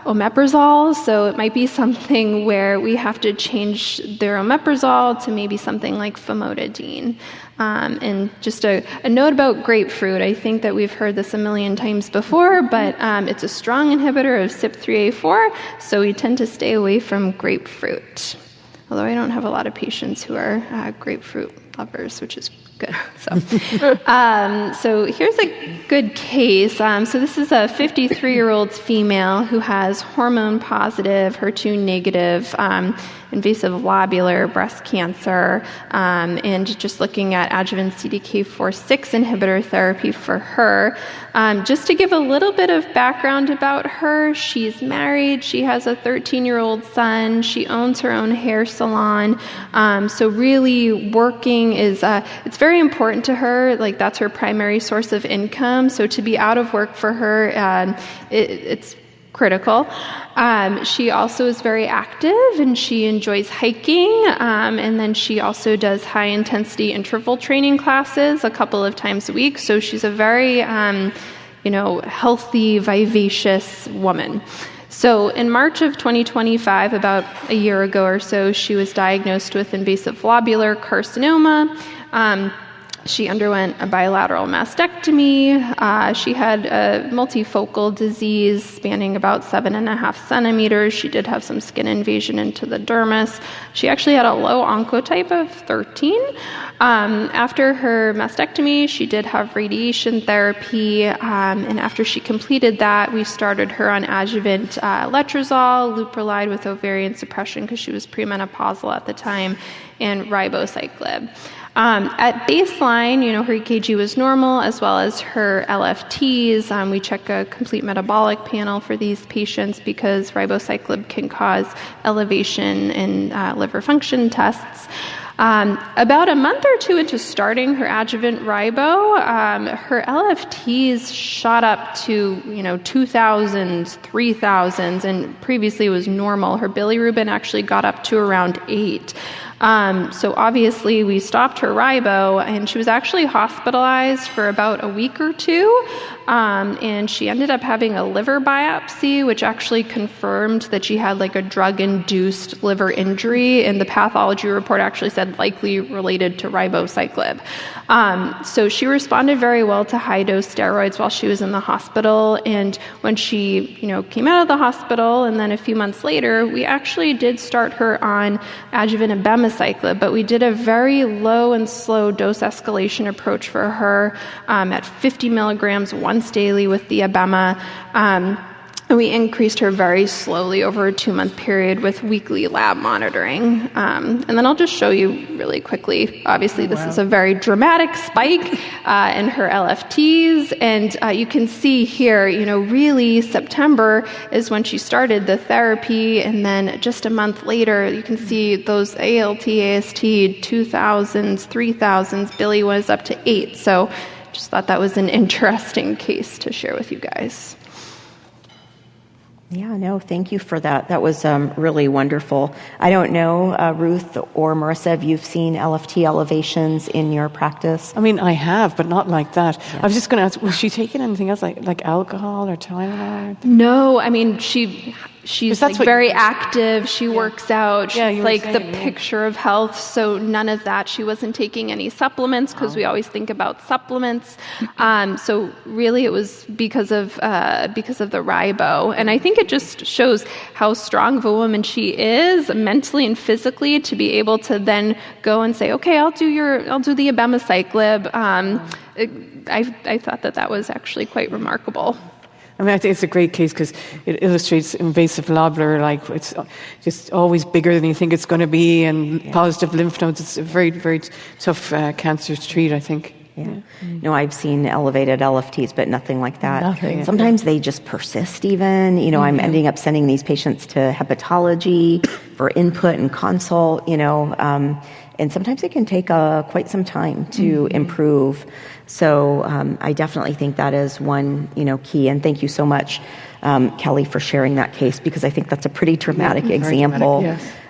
omeprazole, so it might be something where we have to change their omeprazole to maybe something like famotidine. And just a note about grapefruit. I think that we've heard this a million times before, but it's a strong inhibitor of CYP3A4, so we tend to stay away from grapefruit. Although I don't have a lot of patients who are grapefruit lovers, which is good. So here's a good case. So this is a 53-year-old female who has hormone-positive, HER2-negative, invasive lobular breast cancer, and just looking at adjuvant CDK4/6 inhibitor therapy for her. Just to give a little bit of background about her, she's married, she has a 13-year-old son, she owns her own hair salon, so really working is, it's very important to her, like that's her primary source of income, so to be out of work for her, it's critical. She also is very active and she enjoys hiking, and then she also does high-intensity interval training classes a couple of times a week, so she's a very healthy, vivacious woman. So in March of 2025, about a year ago or so, she was diagnosed with invasive lobular carcinoma. She underwent a bilateral mastectomy. She had a multifocal disease spanning about 7.5 centimeters. She did have some skin invasion into the dermis. She actually had a low oncotype of 13. After her mastectomy, she did have radiation therapy, and after she completed that, we started her on adjuvant letrozole, leuprolide with ovarian suppression because she was premenopausal at the time, and ribociclib. At baseline, her EKG was normal, as well as her LFTs. We check a complete metabolic panel for these patients because ribociclib can cause elevation in liver function tests. About a month or two into starting her adjuvant ribo, her LFTs shot up to 2,000s, 3,000s, and previously was normal. Her bilirubin actually got up to around 8. So obviously we stopped her ribo, and she was actually hospitalized for about a week or two, and she ended up having a liver biopsy, which actually confirmed that she had like a drug-induced liver injury, and the pathology report actually said likely related to ribociclib. So she responded very well to high-dose steroids while she was in the hospital, and when she came out of the hospital, and then a few months later, we actually did start her on adjuvant abemaciclib, but we did a very low and slow dose escalation approach for her at 50 milligrams once daily with the abema. And we increased her very slowly over a 2-month period with weekly lab monitoring. And then I'll just show you really quickly. Obviously, this is a very dramatic spike in her LFTs. And you can see here, really September is when she started the therapy. And then just a month later, you can see those ALT, AST, 2,000s, 3,000s. Billy was up to 8. So just thought that was an interesting case to share with you guys. Yeah, no, thank you for that. That was really wonderful. I don't know, Ruth or Marissa, if you've seen LFT elevations in your practice? I mean, I have, but not like that. Yeah. I was just going to ask, was she taking anything else, like alcohol or Tylenol? No, I mean, she she's like very active. She works out. She's like the picture of health. So none of that. She wasn't taking any supplements because we always think about supplements. So really, it was because of the ribo. And I think it just shows how strong of a woman she is mentally and physically to be able to then go and say, okay, I'll do the abemaciclib. I thought that was actually quite remarkable. I mean, I think it's a great case because it illustrates invasive lobular, like it's just always bigger than you think it's going to be, and positive lymph nodes. It's a very, very tough cancer to treat, I think. Yeah. No, I've seen elevated LFTs, but nothing like that. Nothing. Sometimes they just persist even. I'm ending up sending these patients to hepatology for input and consult, and sometimes it can take quite some time to improve. So I definitely think that is one, key. And thank you so much, Kelly, for sharing that case, because I think that's a pretty dramatic example.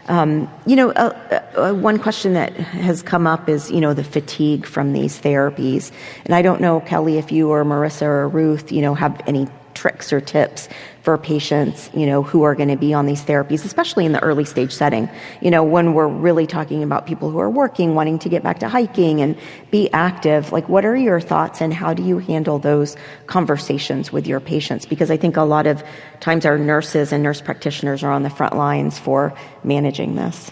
One question that has come up is, the fatigue from these therapies. And I don't know, Kelly, if you or Marissa or Ruth, have any tricks or tips for patients, who are going to be on these therapies, especially in the early stage setting, when we're really talking about people who are working, wanting to get back to hiking and be active. Like, what are your thoughts and how do you handle those conversations with your patients? Because I think a lot of times our nurses and nurse practitioners are on the front lines for managing this.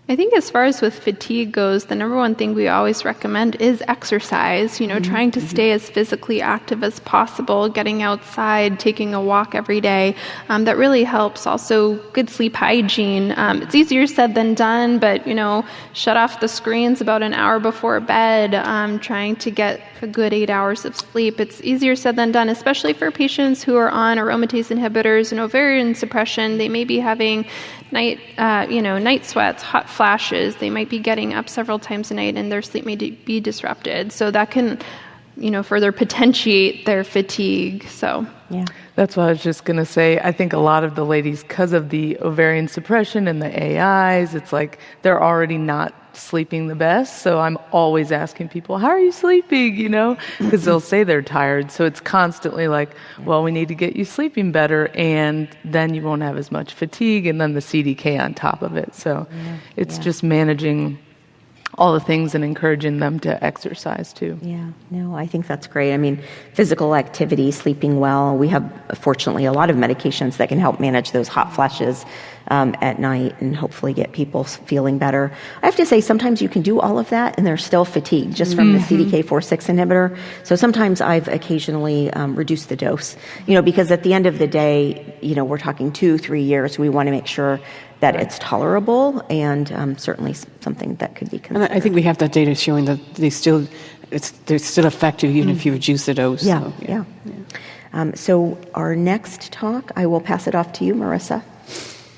I think as far as with fatigue goes, the number one thing we always recommend is exercise, trying to stay as physically active as possible, getting outside, taking a walk every day. That really helps. Also, good sleep hygiene. It's easier said than done, but, shut off the screens about an hour before bed, trying to get a good 8 hours of sleep. It's easier said than done, especially for patients who are on aromatase inhibitors and ovarian suppression. They may be having night sweats, hot flashes. They might be getting up several times a night and their sleep may be disrupted. So that can, further potentiate their fatigue. So, yeah. That's what I was just going to say. I think a lot of the ladies, because of the ovarian suppression and the AIs, it's like they're already not sleeping the best. So I'm always asking people, how are you sleeping? Because they'll say they're tired. So it's constantly like, well, we need to get you sleeping better, and then you won't have as much fatigue, and then the CDK on top of it. So it's just managing all the things and encouraging them to exercise too. Yeah, no, I think that's great. I mean, physical activity, sleeping well. We have, fortunately, a lot of medications that can help manage those hot flashes at night and hopefully get people feeling better. I have to say, sometimes you can do all of that and they're still fatigued just from the CDK4/6 inhibitor. So sometimes I've occasionally reduced the dose, because at the end of the day, we're talking 2-3 years. We want to make sure that it's tolerable and certainly something that could be considered. And I think we have that data showing that they're still effective even if you reduce the dose. Yeah. So our next talk, I will pass it off to you, Marissa.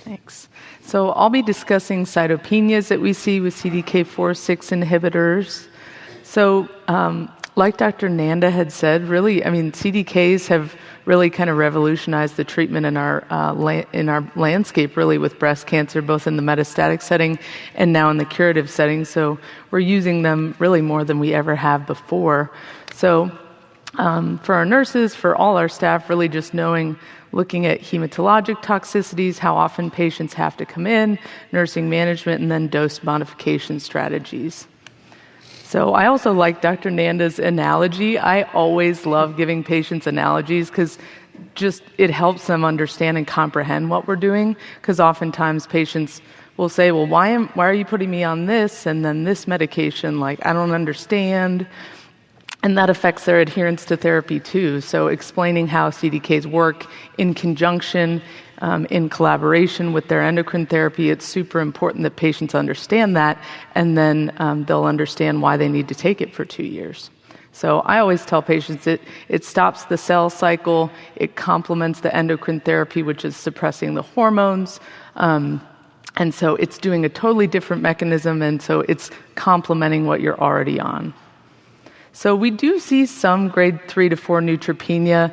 Thanks. So I'll be discussing cytopenias that we see with CDK4/6 inhibitors. So like Dr. Nanda had said, really, CDKs have really kind of revolutionized the treatment in our landscape, really, with breast cancer, both in the metastatic setting and now in the curative setting. So we're using them really more than we ever have before. So for our nurses, for all our staff, really just looking at hematologic toxicities, how often patients have to come in, nursing management, and then dose modification strategies. So I also like Dr. Nanda's analogy. I always love giving patients analogies because it helps them understand and comprehend what we're doing, because oftentimes patients will say, well, why are you putting me on this and then this medication? Like, I don't understand. And that affects their adherence to therapy too. So explaining how CDKs work in conjunction, in collaboration with their endocrine therapy, it's super important that patients understand that, and then they'll understand why they need to take it for 2 years. So I always tell patients it stops the cell cycle, it complements the endocrine therapy, which is suppressing the hormones, and so it's doing a totally different mechanism, and so it's complementing what you're already on. So we do see some grade 3 to 4 neutropenia.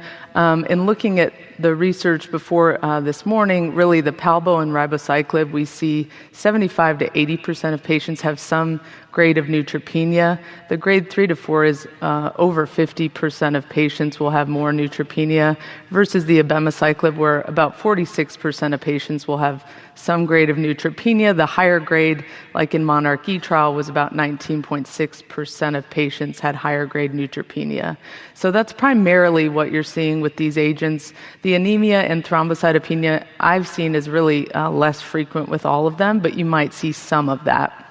In looking at the research before this morning, really the palbo and ribociclib, we see 75 to 80% of patients have some grade of neutropenia. The grade 3 to 4 is over 50% of patients will have more neutropenia versus the abemaciclib, where about 46% of patients will have some grade of neutropenia. The higher grade, like in Monarch E trial, was about 19.6% of patients had higher grade neutropenia. So that's primarily what you're seeing with these agents. The anemia and thrombocytopenia I've seen is really less frequent with all of them, but you might see some of that.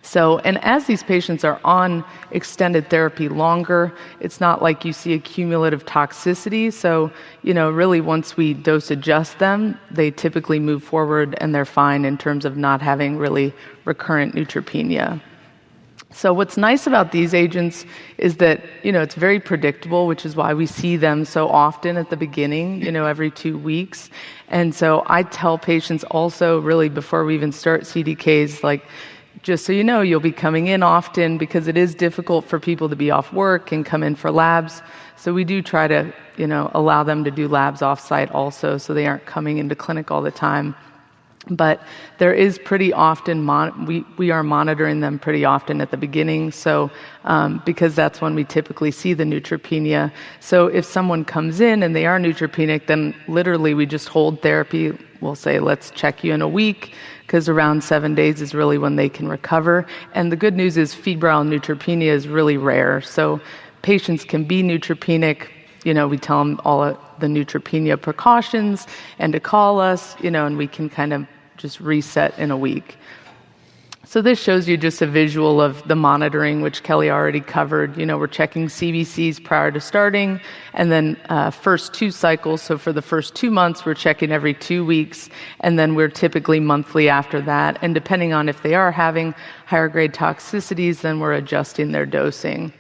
So, and as these patients are on extended therapy longer, it's not like you see a cumulative toxicity. So, really once we dose adjust them, they typically move forward and they're fine in terms of not having really recurrent neutropenia. So what's nice about these agents is that, it's very predictable, which is why we see them so often at the beginning, every 2 weeks. And so I tell patients also really before we even start CDKs, like, just so you know, you'll be coming in often because it is difficult for people to be off work and come in for labs. So we do try to, allow them to do labs off-site also, so they aren't coming into clinic all the time. But there is pretty often, we are monitoring them pretty often at the beginning, so because that's when we typically see the neutropenia. So if someone comes in and they are neutropenic, then literally we just hold therapy. We'll say, let's check you in a week, because around 7 days is really when they can recover. And the good news is febrile neutropenia is really rare. So patients can be neutropenic. We tell them all the neutropenia precautions and to call us, and we can kind of just reset in a week. So this shows you just a visual of the monitoring, which Kelly already covered. We're checking CBCs prior to starting, and then first 2 cycles. So for the first 2 months, we're checking every 2 weeks, and then we're typically monthly after that. And depending on if they are having higher grade toxicities, then we're adjusting their dosing.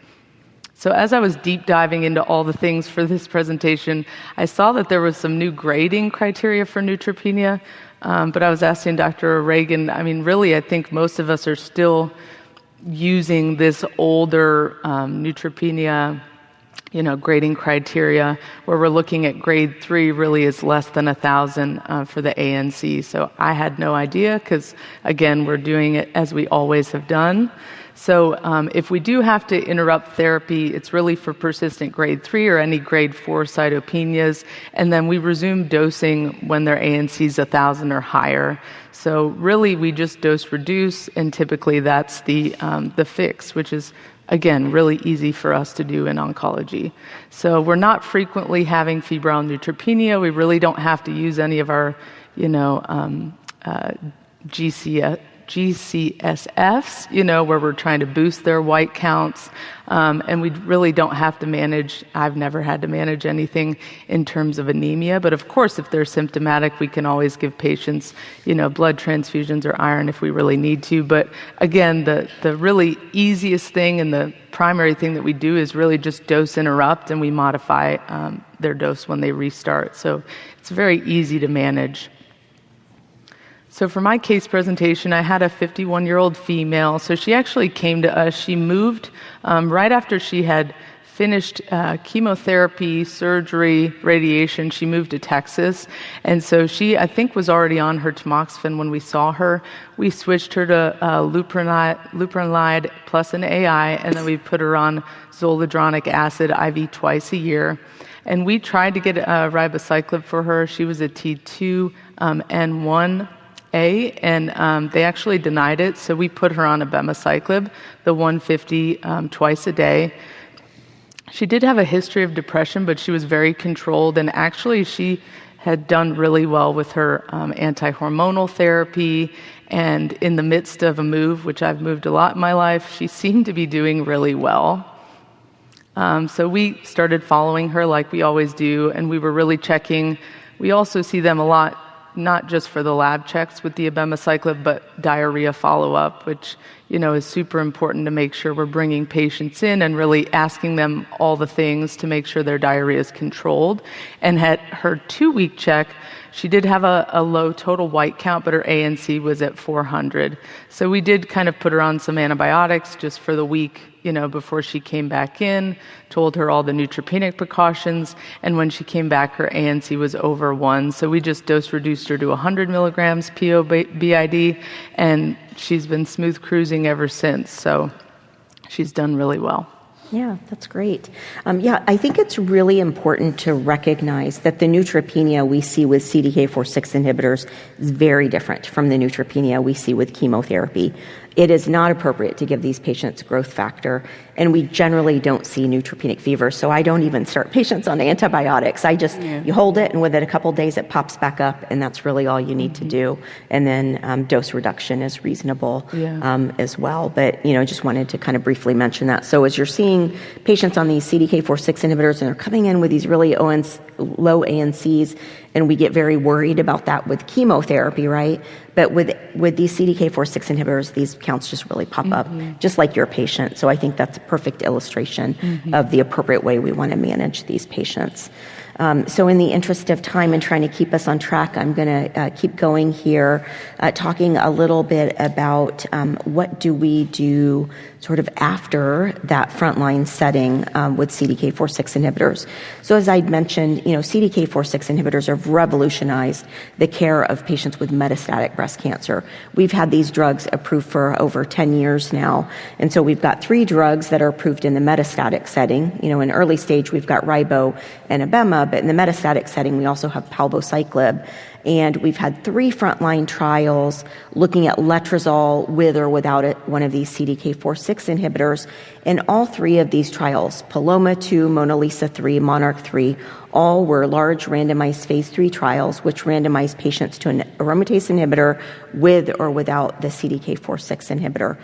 So as I was deep diving into all the things for this presentation, I saw that there was some new grading criteria for neutropenia. But I was asking Dr. Reagan, really, I think most of us are still using this older neutropenia, grading criteria, where we're looking at grade 3 really is less than 1,000 for the ANC. So I had no idea because, again, we're doing it as we always have done. So if we do have to interrupt therapy, it's really for persistent grade 3 or any grade 4 cytopenias, and then we resume dosing when their ANC is 1,000 or higher. So really, we just dose reduce, and typically that's the fix, which is, again, really easy for us to do in oncology. So we're not frequently having febrile neutropenia. We really don't have to use any of our, GCSFs, where we're trying to boost their white counts. And we really don't have to manage, I've never had to manage anything in terms of anemia. But of course, if they're symptomatic, we can always give patients, blood transfusions or iron if we really need to. But again, the really easiest thing and the primary thing that we do is really just dose interrupt, and we modify their dose when they restart. So it's very easy to manage. So for my case presentation, I had a 51-year-old female. So she actually came to us. She moved right after she had finished chemotherapy, surgery, radiation. She moved to Texas. And so she, I think, was already on her tamoxifen when we saw her. We switched her to leuprolide plus an AI, and then we put her on zoledronic acid IV twice a year. And we tried to get ribociclib for her. She was a T2N1. And they actually denied it, so we put her on abemaciclib, the 150 twice a day. She did have a history of depression, but she was very controlled, and actually she had done really well with her anti-hormonal therapy, and in the midst of a move, which I've moved a lot in my life, she seemed to be doing really well. So we started following her like we always do, and we were really checking. We also see them a lot, not just for the lab checks with the abemaciclib, but diarrhea follow-up, which, is super important to make sure we're bringing patients in and really asking them all the things to make sure their diarrhea is controlled. And at her 2-week check, she did have a low total white count, but her ANC was at 400. So we did kind of put her on some antibiotics just for the week, before she came back in, told her all the neutropenic precautions, and when she came back, her ANC was over 1. So we just dose reduced her to 100 milligrams PO BID, and she's been smooth cruising ever since. So she's done really well. Yeah, that's great. I think it's really important to recognize that the neutropenia we see with CDK4/6 inhibitors is very different from the neutropenia we see with chemotherapy. It is not appropriate to give these patients growth factor, and we generally don't see neutropenic fever, so I don't even start patients on antibiotics. You hold it, and within a couple of days it pops back up, and that's really all you need to do. And then dose reduction is reasonable as well. But, just wanted to kind of briefly mention that. So as you're seeing patients on these CDK4/6 inhibitors, and they're coming in with these really low ANCs, and we get very worried about that with chemotherapy, right? But with these CDK4/6 inhibitors, these counts just really pop up, just like your patient. So I think that's a perfect illustration of the appropriate way we want to manage these patients. So in the interest of time and trying to keep us on track, I'm going to keep going here, talking a little bit about what do we do sort of after that frontline setting with CDK4/6 inhibitors. So as I'd mentioned, CDK4/6 inhibitors have revolutionized the care of patients with metastatic breast cancer. We've had these drugs approved for over 10 years now. And so we've got 3 drugs that are approved in the metastatic setting. In early stage, we've got ribo and abema, but in the metastatic setting, we also have palbociclib. And we've had 3 frontline trials looking at letrozole with or without one of these CDK4/6 inhibitors. And all 3 of these trials, Paloma-2, MONALEESA-3, MONARCH-3, all were large randomized phase 3 trials, which randomized patients to an aromatase inhibitor with or without the CDK4/6 inhibitor.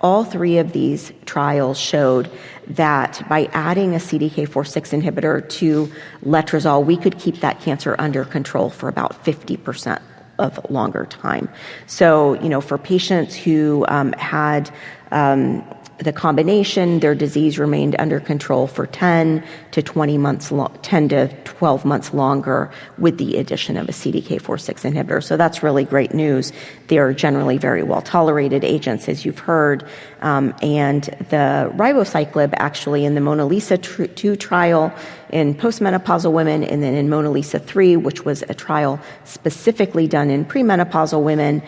All 3 of these trials showed that by adding a CDK4/6 inhibitor to letrozole, we could keep that cancer under control for about 50% of longer time. So, for patients who had the combination, their disease remained under control for 10 to 12 months longer with the addition of a CDK4/6 inhibitor. So that's really great news. They are generally very well tolerated agents, as you've heard. And the ribociclib, actually, in the MONALEESA-2 trial in postmenopausal women, and then in MONALEESA-3, which was a trial specifically done in premenopausal women,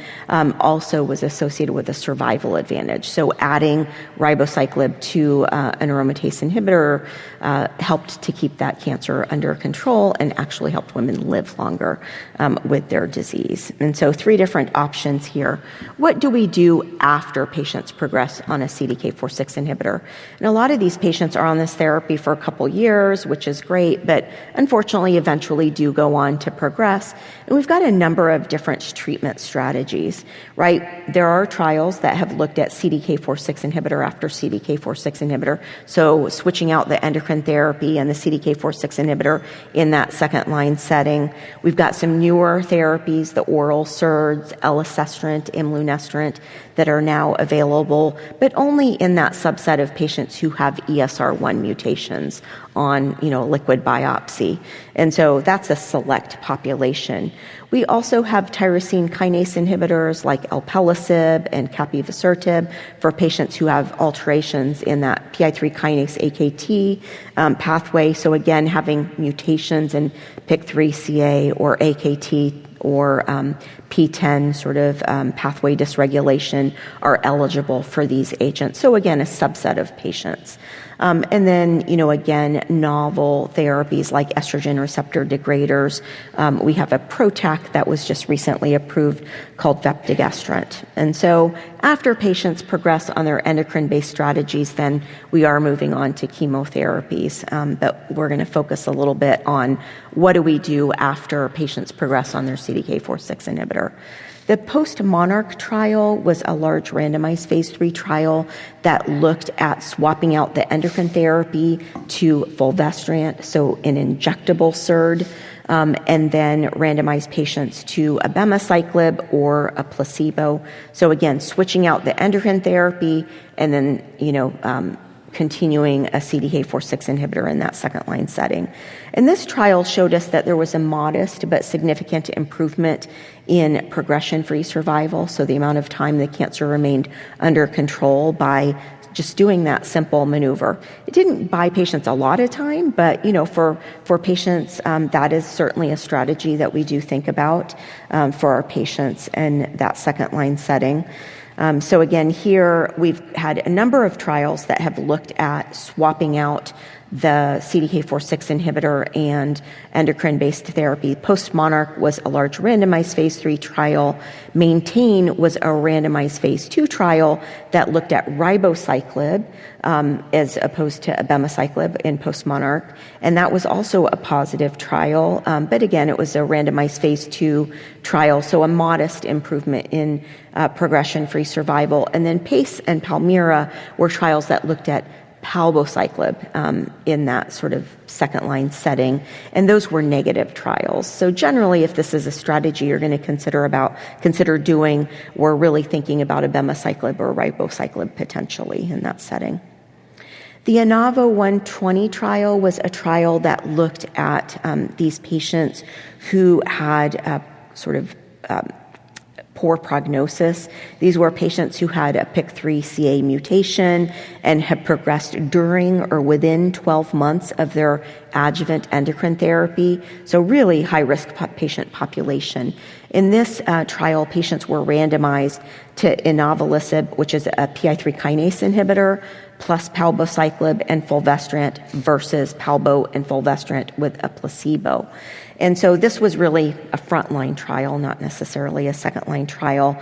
also was associated with a survival advantage. So adding ribociclib to an aromatase inhibitor helped to keep that cancer under control and actually helped women live longer with their disease. And so 3 different options here. What do we do after patients progress on a CDK4/6 inhibitor? And a lot of these patients are on this therapy for a couple years, which is great, but unfortunately eventually do go on to progress. And we've got a number of different treatment strategies, right? There are trials that have looked at CDK4/6 inhibitor after CDK4/6 inhibitor, so switching out the endocrine therapy and the CDK4/6 inhibitor in that second line setting. We've got some newer therapies, the oral SERDs, elacestrant, imlunestrant, that are now available, but only in that subset of patients who have ESR1 mutations on, liquid biopsy. And so that's a select population. We also have tyrosine kinase inhibitors like alpelisib and capivasertib for patients who have alterations in that PI3 kinase AKT pathway. So again, having mutations in PIK3CA or AKT or P10 sort of pathway dysregulation are eligible for these agents. So again, a subset of patients. And then, again, novel therapies like estrogen receptor degraders. We have a PROTAC that was just recently approved called vepdegestrant. And so after patients progress on their endocrine-based strategies, then we are moving on to chemotherapies. But we're going to focus a little bit on what do we do after patients progress on their CDK4/6 inhibitor. The post-MONARCH trial was a large randomized phase 3 trial that looked at swapping out the endocrine therapy to fulvestrant, so an injectable SERD. and then randomized patients to abemaciclib or a placebo. So again, switching out the endocrine therapy and then, continuing a CDK4/6 inhibitor in that second-line setting. And this trial showed us that there was a modest but significant improvement in progression-free survival, so the amount of time the cancer remained under control by just doing that simple maneuver. It didn't buy patients a lot of time, but for patients, that is certainly a strategy that we do think about for our patients in that second-line setting. So again, here we've had a number of trials that have looked at swapping out the CDK4/6 inhibitor and endocrine-based therapy. Post-Monarch was a large randomized phase 3 trial. Maintain was a randomized phase 2 trial that looked at ribociclib as opposed to abemaciclib in Post-Monarch. And that was also a positive trial. But again, it was a randomized phase 2 trial, so a modest improvement in progression-free survival. And then PACE and Palmyra were trials that looked at palbociclib in that sort of second-line setting, and those were negative trials. So generally, if this is a strategy you're going to consider doing, we're really thinking about abemaciclib or ribociclib potentially in that setting. The Inavo 120 trial was a trial that looked at these patients who had poor prognosis. These were patients who had a PIK3CA mutation and had progressed during or within 12 months of their adjuvant endocrine therapy, so really high-risk patient population. In this trial, patients were randomized to inavolisib, which is a PI3 kinase inhibitor, plus palbociclib and fulvestrant versus palbo and fulvestrant with a placebo. And so this was really a frontline trial, not necessarily a second-line trial,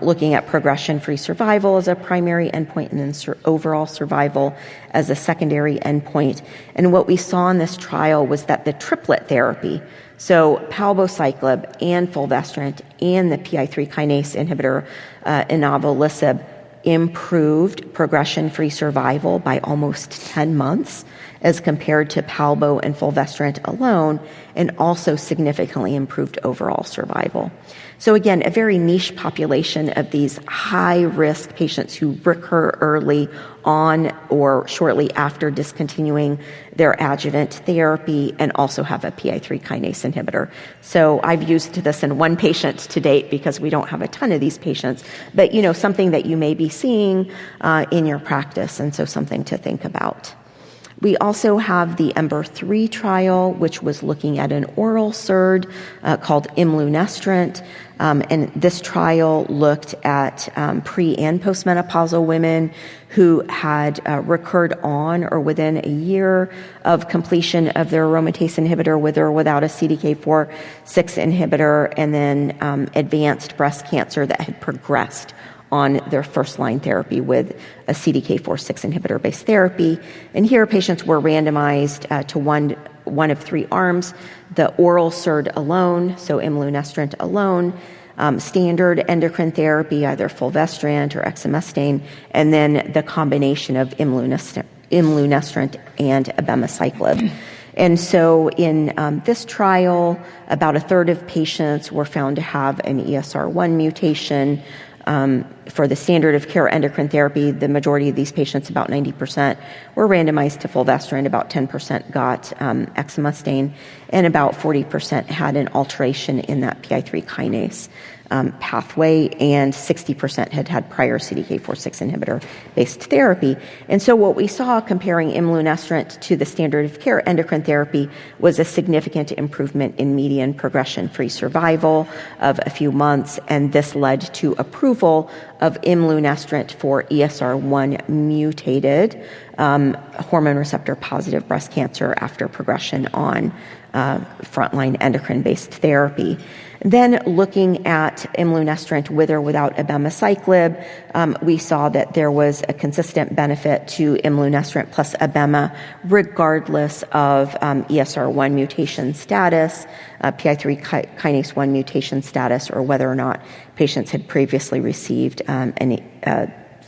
looking at progression-free survival as a primary endpoint and then overall survival as a secondary endpoint. And what we saw in this trial was that the triplet therapy, so palbociclib and fulvestrant and the PI3 kinase inhibitor inavolisib, improved progression-free survival by almost 10 months as compared to palbo and fulvestrant alone, and also significantly improved overall survival. So again, a very niche population of these high-risk patients who recur early on or shortly after discontinuing their adjuvant therapy and also have a PI3 kinase inhibitor. So I've used this in one patient to date because we don't have a ton of these patients, but something that you may be seeing in your practice, and so something to think about. We also have the EMBER-3 trial, which was looking at an oral SERD called imlunestrant. And this trial looked at pre- and postmenopausal women who had recurred on or within a year of completion of their aromatase inhibitor with or without a CDK4/6 inhibitor, and then advanced breast cancer that had progressed on their first-line therapy with a CDK4/6 inhibitor-based therapy. And here patients were randomized to one of three arms: the oral SERD alone, so imlunestrant alone, standard endocrine therapy, either fulvestrant or exemestane, and then the combination of imlunestrant and abemaciclib. And so in this trial, about a third of patients were found to have an ESR1 mutation. For the standard of care endocrine therapy, the majority of these patients, about 90%, were randomized to fulvestrant, about 10% got exemestane, and about 40% had an alteration in that PI3 kinase pathway, and 60% had prior CDK4/6 inhibitor-based therapy. And so what we saw comparing imlunestrant to the standard of care endocrine therapy was a significant improvement in median progression-free survival of a few months, and this led to approval of imlunestrant for ESR1 mutated hormone receptor positive breast cancer after progression on frontline endocrine-based therapy. Then looking at imlunestrant with or without abemaciclib, we saw that there was a consistent benefit to imlunestrant plus abema regardless of ESR1 mutation status, PI3 kinase 1 mutation status, or whether or not patients had previously received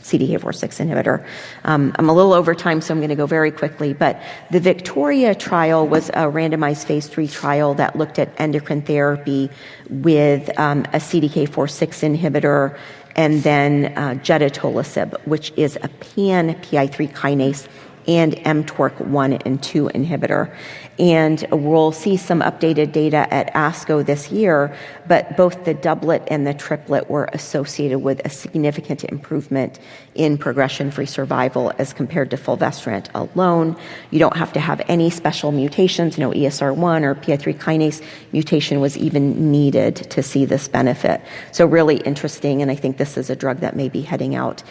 CDK4/6 inhibitor. I'm a little over time, so I'm going to go very quickly, but the Victoria trial was a randomized phase 3 trial that looked at endocrine therapy with a CDK4/6 inhibitor and then gedatolisib, which is a pan-PI3 kinase and mTORC1 and 2 inhibitor. And we'll see some updated data at ASCO this year, but both the doublet and the triplet were associated with a significant improvement in progression-free survival as compared to fulvestrant alone. You don't have to have any special mutations, no ESR1 or PI3 kinase mutation was even needed to see this benefit. So really interesting, and I think this is a drug that may be heading out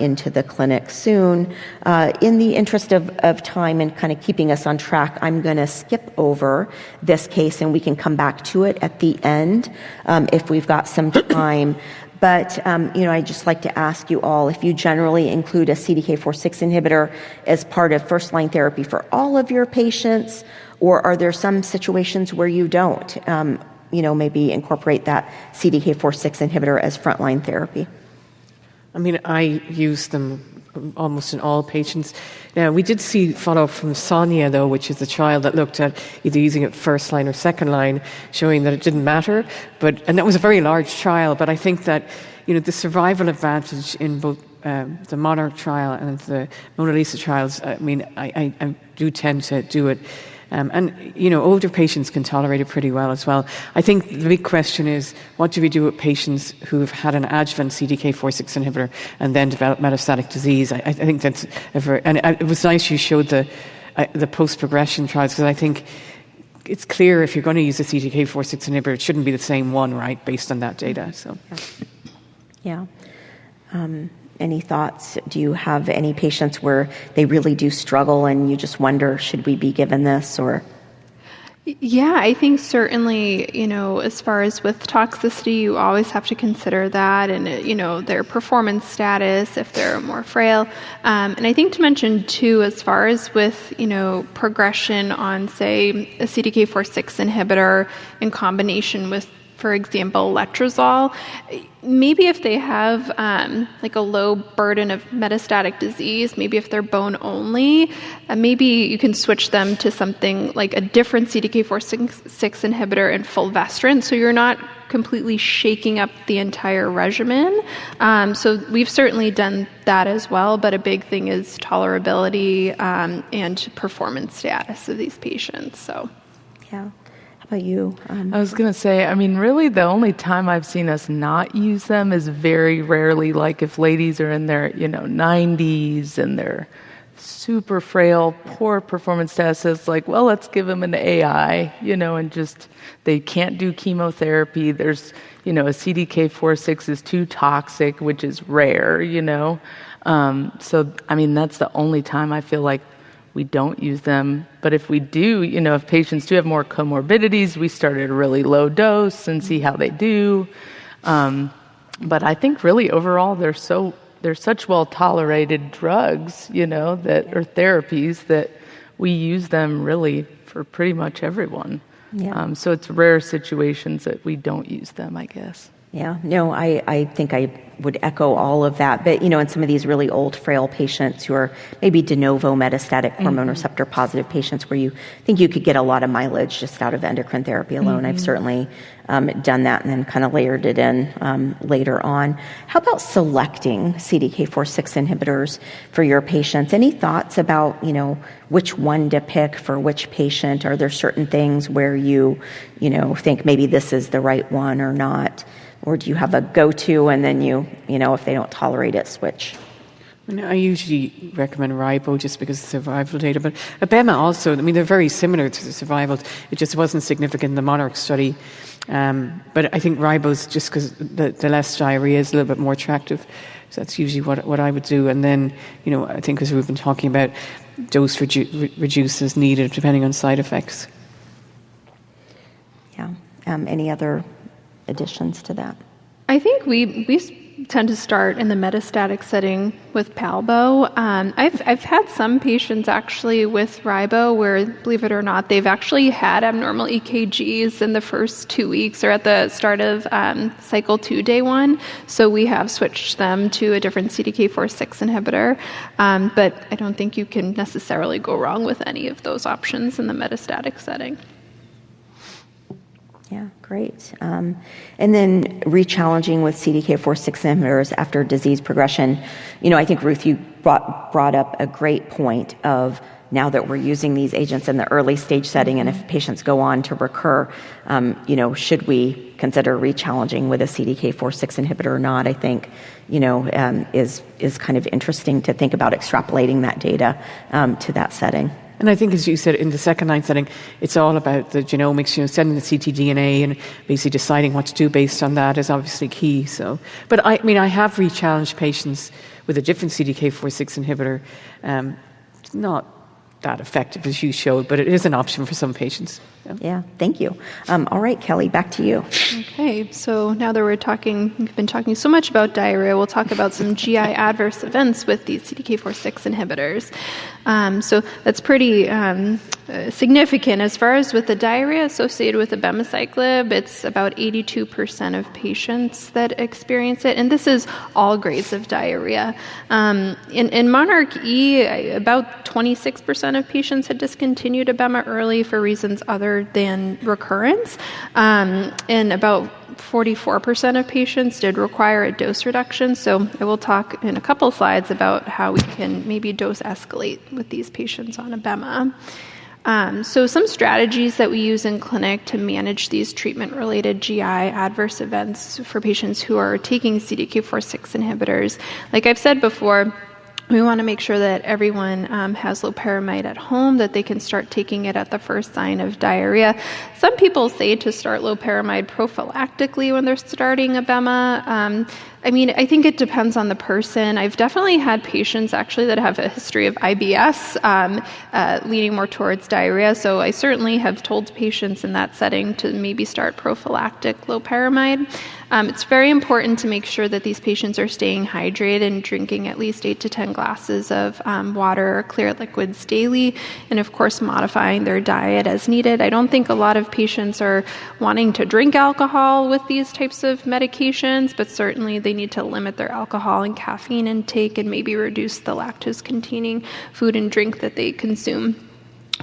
into the clinic soon. In the interest of time and kind of keeping us on track, I'm going to skip over this case and we can come back to it at the end if we've got some time. But, I'd just like to ask you all if you generally include a CDK4/6 inhibitor as part of first-line therapy for all of your patients, or are there some situations where you don't, maybe incorporate that CDK4/6 inhibitor as frontline therapy? I mean, I use them almost in all patients. Now, we did see follow-up from Sonia, though, which is the trial that looked at either using it first line or second line, showing that it didn't matter. And that was a very large trial, but I think that, the survival advantage in both the Monarch trial and the Mona Lisa trials, I mean, I do tend to do it. Older patients can tolerate it pretty well as well. I think the big question is, what do we do with patients who've had an adjuvant CDK4/6 inhibitor and then develop metastatic disease? I think that's it was nice you showed the post-progression trials, because I think it's clear if you're going to use a CDK4/6 inhibitor, it shouldn't be the same one, right, based on that data. So, yeah. Any thoughts? Do you have any patients where they really do struggle and you just wonder, should we be given this or? Yeah, I think certainly, as far as with toxicity, you always have to consider that and, their performance status, if they're more frail. And I think to mention too, as far as with, progression on, say, a CDK4/6 inhibitor in combination with, for example, letrozole, maybe if they have like a low burden of metastatic disease, maybe if they're bone only, maybe you can switch them to something like a different CDK4/6 inhibitor and fulvestrant, so you're not completely shaking up the entire regimen. So we've certainly done that as well, but a big thing is tolerability and performance status of these patients. So, yeah. How about you? I was going to say, I mean, really the only time I've seen us not use them is very rarely, like if ladies are in their, 90s and they're super frail, poor performance status, it's like, well, let's give them an AI, and just, they can't do chemotherapy. There's, a CDK4/6 is too toxic, which is rare, So, I mean, that's the only time I feel like we don't use them. But if we do, if patients do have more comorbidities, we start at a really low dose and see how they do. But I think really overall they're such well-tolerated drugs, that or therapies that we use them really for pretty much everyone. Yeah. So it's rare situations that we don't use them, I guess. Yeah, no, I think I would echo all of that. But, in some of these really old, frail patients who are maybe de novo metastatic hormone receptor positive patients where you think you could get a lot of mileage just out of endocrine therapy alone. I've certainly done that and then kind of layered it in later on. How about selecting CDK4/6 inhibitors for your patients? Any thoughts about, which one to pick for which patient? Are there certain things where you think maybe this is the right one or not? Or do you have a go-to and then if they don't tolerate it, switch? I usually recommend ribo just because of survival data, but abema also, they're very similar to the survival. It just wasn't significant in the Monarch study. But I think ribo's just because the less diarrhea is a little bit more attractive. So that's usually what I would do. And then, I think as we've been talking about, dose reduce as needed depending on side effects. Yeah. Any other additions to that? I think we tend to start in the metastatic setting with palbo. I've had some patients actually with ribo where, believe it or not, they've actually had abnormal EKGs in the first 2 weeks or at the start of cycle 2, day 1. So we have switched them to a different CDK4/6 inhibitor. But I don't think you can necessarily go wrong with any of those options in the metastatic setting. Yeah, great. And then re-challenging with CDK4/6 inhibitors after disease progression. I think, Ruth, you brought up a great point of now that we're using these agents in the early stage setting, and if patients go on to recur, should we consider re-challenging with a CDK4/6 inhibitor or not? I think, is kind of interesting to think about extrapolating that data to that setting. And I think, as you said, in the second-line setting, it's all about the genomics, sending the ctDNA and basically deciding what to do based on that is obviously key. So, but I have re-challenged patients with a different CDK4/6 inhibitor. It's not that effective, as you showed, but it is an option for some patients. Yeah, thank you. All right, Kelly, back to you. Okay, so now that we've been talking so much about diarrhea, we'll talk about some GI adverse events with these CDK4/6 inhibitors. So that's pretty significant. As far as with the diarrhea associated with abemaciclib, it's about 82% of patients that experience it, and this is all grades of diarrhea. In Monarch E, about 26% of patients had discontinued abema early for reasons other than recurrence, and about 44% of patients did require a dose reduction. So I will talk in a couple slides about how we can maybe dose escalate with these patients on abema. So some strategies that we use in clinic to manage these treatment-related GI adverse events for patients who are taking CDK4/6 inhibitors. Like I've said before, we want to make sure that everyone has loperamide at home, that they can start taking it at the first sign of diarrhea. Some people say to start loperamide prophylactically when they're starting abema. I think it depends on the person. I've definitely had patients actually that have a history of IBS leaning more towards diarrhea. So I certainly have told patients in that setting to maybe start prophylactic loperamide. It's very important to make sure that these patients are staying hydrated and drinking at least 8 to 10 glasses of water or clear liquids daily, and of course modifying their diet as needed. I don't think a lot of patients are wanting to drink alcohol with these types of medications, but certainly they need to limit their alcohol and caffeine intake and maybe reduce the lactose-containing food and drink that they consume.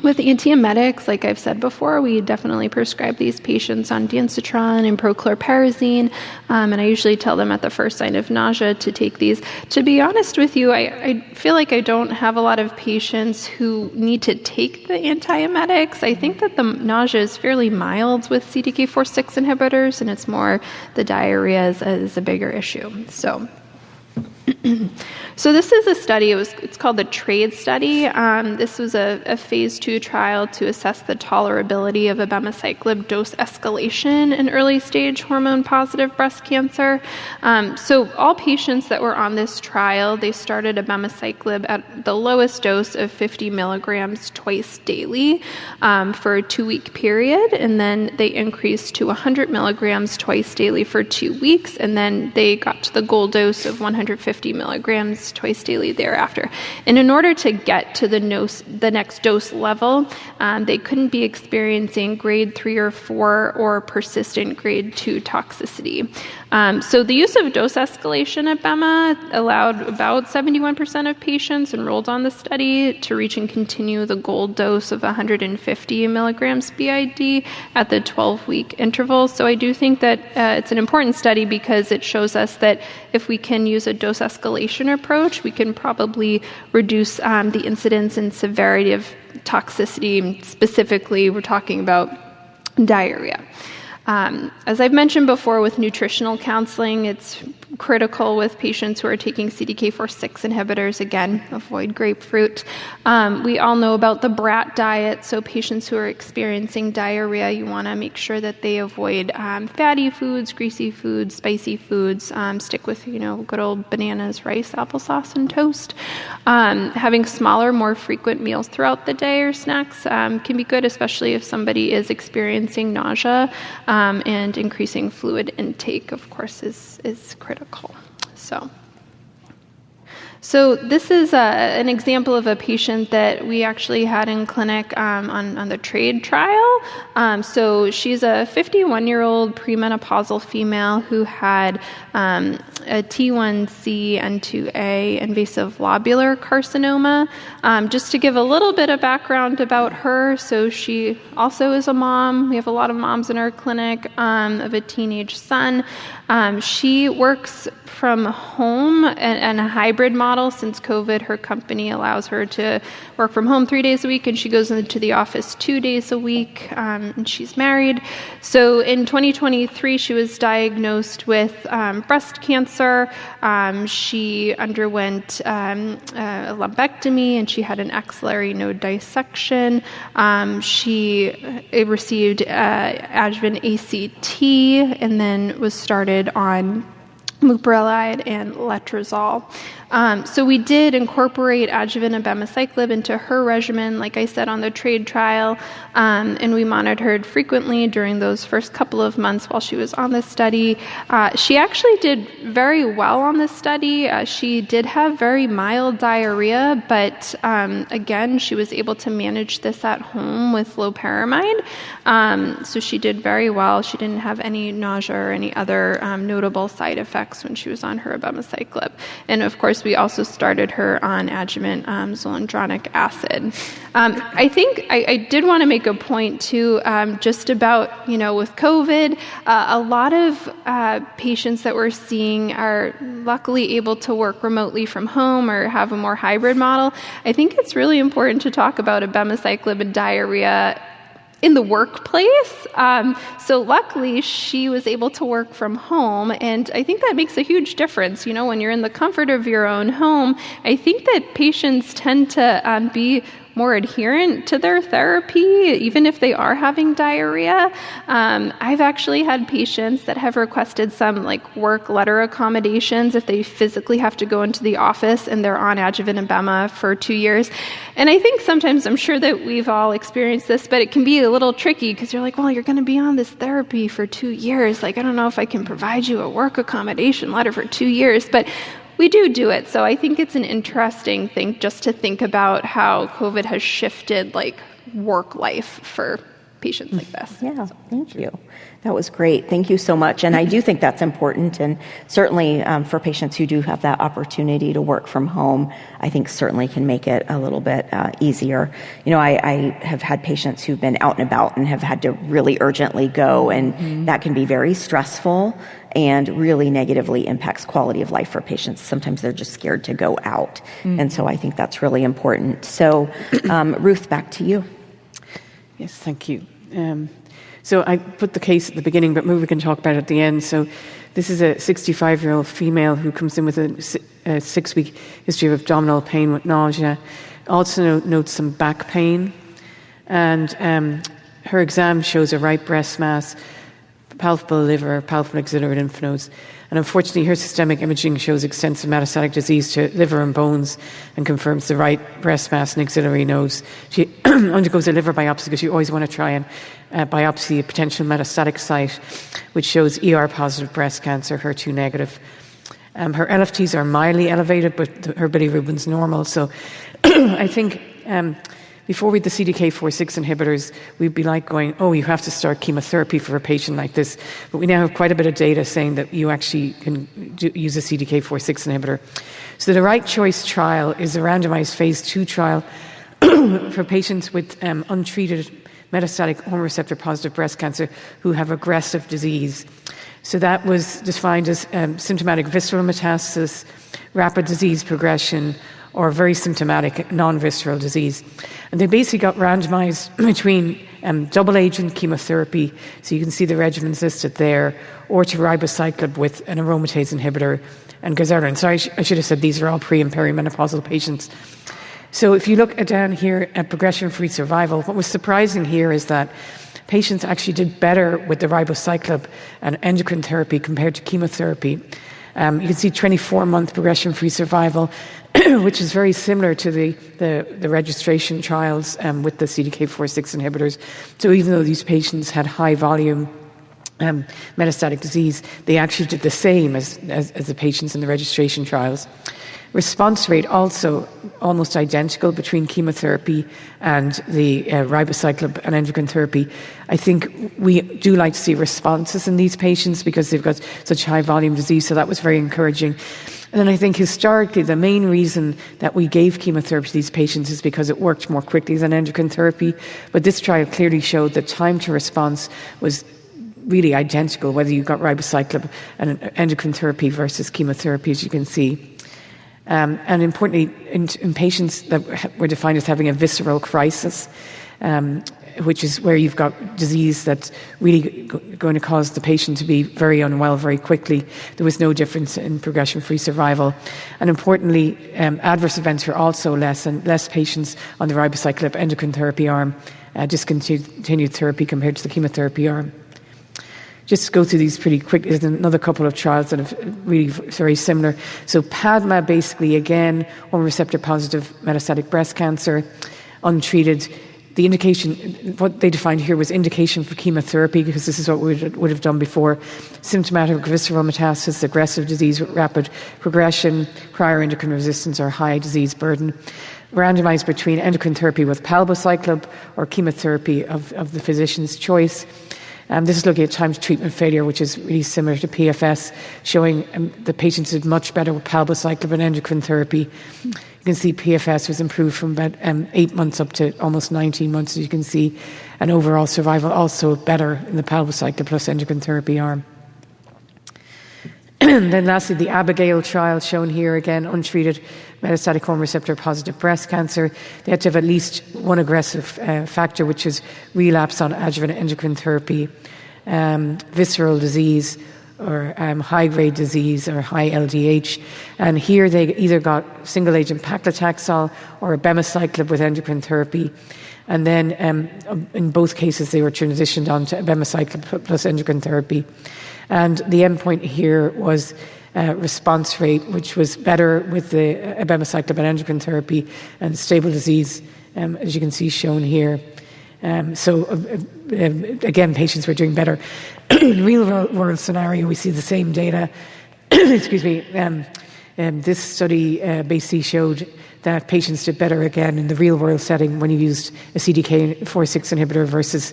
With antiemetics, like I've said before, we definitely prescribe these patients on dansitron and prochlorperazine, and I usually tell them at the first sign of nausea to take these. To be honest with you, I feel like I don't have a lot of patients who need to take the antiemetics. I think that the nausea is fairly mild with CDK4/6 inhibitors, and it's more the diarrhea is a bigger issue. So this is a study, it's called the TRADE study. This was a phase 2 trial to assess the tolerability of abemaciclib dose escalation in early stage hormone-positive breast cancer. So all patients that were on this trial, they started abemaciclib at the lowest dose of 50 milligrams twice daily for a 2-week period, and then they increased to 100 milligrams twice daily for 2 weeks, and then they got to the goal dose of 150 milligrams twice daily thereafter. And in order to get to the next dose level, they couldn't be experiencing grade 3 or 4 or persistent grade 2 toxicity. So the use of dose escalation at abema allowed about 71% of patients enrolled on the study to reach and continue the goal dose of 150 milligrams BID at the 12-week interval. So I do think that it's an important study because it shows us that if we can use a dose escalation approach, we can probably reduce the incidence and severity of toxicity. Specifically, we're talking about diarrhea. As I've mentioned before, with nutritional counseling, it's critical with patients who are taking CDK4/6 inhibitors. Again, avoid grapefruit. We all know about the BRAT diet, so patients who are experiencing diarrhea, you want to make sure that they avoid fatty foods, greasy foods, spicy foods. Stick with, good old bananas, rice, applesauce, and toast. Having smaller, more frequent meals throughout the day or snacks can be good, especially if somebody is experiencing nausea. And increasing fluid intake, of course, is critical. So this is an example of a patient that we actually had in clinic on the TRADE trial. So she's a 51-year-old premenopausal female who had a T1C N2A invasive lobular carcinoma. Just to give a little bit of background about her, so she also is a mom. We have a lot of moms in our clinic of a teenage son. She works from home and a hybrid model. Since COVID, her company allows her to work from home 3 days a week, and she goes into the office 2 days a week, and she's married. So in 2023, she was diagnosed with breast cancer. She underwent a lumpectomy, and she had an axillary node dissection. She received adjuvant ACT and then was started on muparilide and letrozole. So we did incorporate adjuvant abemaciclib into her regimen, like I said, on the TRADE trial, and we monitored frequently during those first couple of months while she was on the study. She actually did very well on the study. She did have very mild diarrhea, but again, she was able to manage this at home with loperamide. So she did very well. She didn't have any nausea or any other notable side effects when she was on her abemaciclib. And of course, we also started her on adjuvant zoledronic acid. I think I did want to make a point too, just about, with COVID, a lot of patients that we're seeing are luckily able to work remotely from home or have a more hybrid model. I think it's really important to talk about abemaciclib and diarrhea in the workplace. So luckily, she was able to work from home, and I think that makes a huge difference. When you're in the comfort of your own home, I think that patients tend to be more adherent to their therapy, even if they are having diarrhea. I've actually had patients that have requested some work letter accommodations if they physically have to go into the office and they're on adjuvant abema for 2 years. And I think sometimes, I'm sure that we've all experienced this, but it can be a little tricky because you're like, well, you're going to be on this therapy for 2 years. I don't know if I can provide you a work accommodation letter for 2 years, but we do it. So I think it's an interesting thing just to think about how COVID has shifted work life for patients like this. Yeah, thank you. That was great. Thank you so much. And I do think that's important. And certainly for patients who do have that opportunity to work from home, I think certainly can make it a little bit easier. I have had patients who've been out and about and have had to really urgently go, and that can be very stressful and really negatively impacts quality of life for patients. Sometimes they're just scared to go out. And so I think that's really important. So Ruth, back to you. Yes, thank you. So I put the case at the beginning, but maybe we can talk about it at the end. So this is a 65-year-old female who comes in with a 6-week history of abdominal pain with nausea. Also notes some back pain. And her exam shows a right breast mass, palpable liver, palpable axillary lymph nodes. And unfortunately, her systemic imaging shows extensive metastatic disease to liver and bones and confirms the right breast mass and axillary nodes. She undergoes a liver biopsy because you always want to try and biopsy a potential metastatic site, which shows ER-positive breast cancer, HER2 negative. Her LFTs are mildly elevated, but her bilirubin's normal. So I think before we had the CDK4/6 inhibitors, we'd be going, oh, you have to start chemotherapy for a patient like this. But we now have quite a bit of data saying that you actually can use a CDK4/6 inhibitor. So the Right Choice trial is a randomized phase 2 trial for patients with untreated metastatic hormone receptor positive breast cancer who have aggressive disease. So that was defined as symptomatic visceral metastasis, rapid disease progression, or very symptomatic non-visceral disease. And they basically got randomized between double agent chemotherapy, so you can see the regimens listed there, or to ribociclib with an aromatase inhibitor and gazelrin. So I should have said these are all pre- and perimenopausal patients. So if you look down here at progression-free survival, what was surprising here is that patients actually did better with the ribociclib and endocrine therapy compared to chemotherapy. You can see 24-month progression-free survival, which is very similar to the registration trials with the CDK4/6 inhibitors. So even though these patients had high volume metastatic disease, they actually did the same as the patients in the registration trials. Response rate also almost identical between chemotherapy and the ribociclib and endocrine therapy. I think we do like to see responses in these patients because they've got such high volume disease, so that was very encouraging. And then I think historically the main reason that we gave chemotherapy to these patients is because it worked more quickly than endocrine therapy. But this trial clearly showed that time to response was really identical, whether you got ribociclib and endocrine therapy versus chemotherapy, as you can see. And importantly, in patients that were defined as having a visceral crisis, which is where you've got disease that's really going to cause the patient to be very unwell very quickly, there was no difference in progression-free survival. And importantly, adverse events were also less, and less patients on the ribociclib endocrine therapy arm discontinued therapy compared to the chemotherapy arm. Just go through these pretty quick. There's another couple of trials that have really very similar. So PADMA, basically, again, hormone receptor positive metastatic breast cancer, untreated. The indication, what they defined here was indication for chemotherapy, because this is what we would have done before. Symptomatic visceral metastasis, aggressive disease with rapid progression, prior endocrine resistance or high disease burden. Randomized between endocrine therapy with palbociclib or chemotherapy of the physician's choice. This is looking at time to treatment failure, which is really similar to PFS, showing the patients did much better with palbociclib and endocrine therapy. You can see PFS was improved from about 8 months up to almost 19 months, as you can see, and overall survival also better in the palbociclib plus endocrine therapy arm. And then lastly, the Abigail trial shown here, again, untreated metastatic hormone receptor positive breast cancer. They had to have at least one aggressive factor, which is relapse on adjuvant endocrine therapy, visceral disease, or high-grade disease or high LDH. And here they either got single-agent paclitaxel or abemaciclib with endocrine therapy. And then in both cases, they were transitioned on to abemaciclib plus endocrine therapy. And the endpoint here was response rate, which was better with the abemaciclib and endocrine therapy, and stable disease, as you can see shown here. So again, patients were doing better. In real-world scenario, we see the same data. Excuse me. This study basically showed that patients did better again in the real-world setting when you used a CDK4/6 inhibitor versus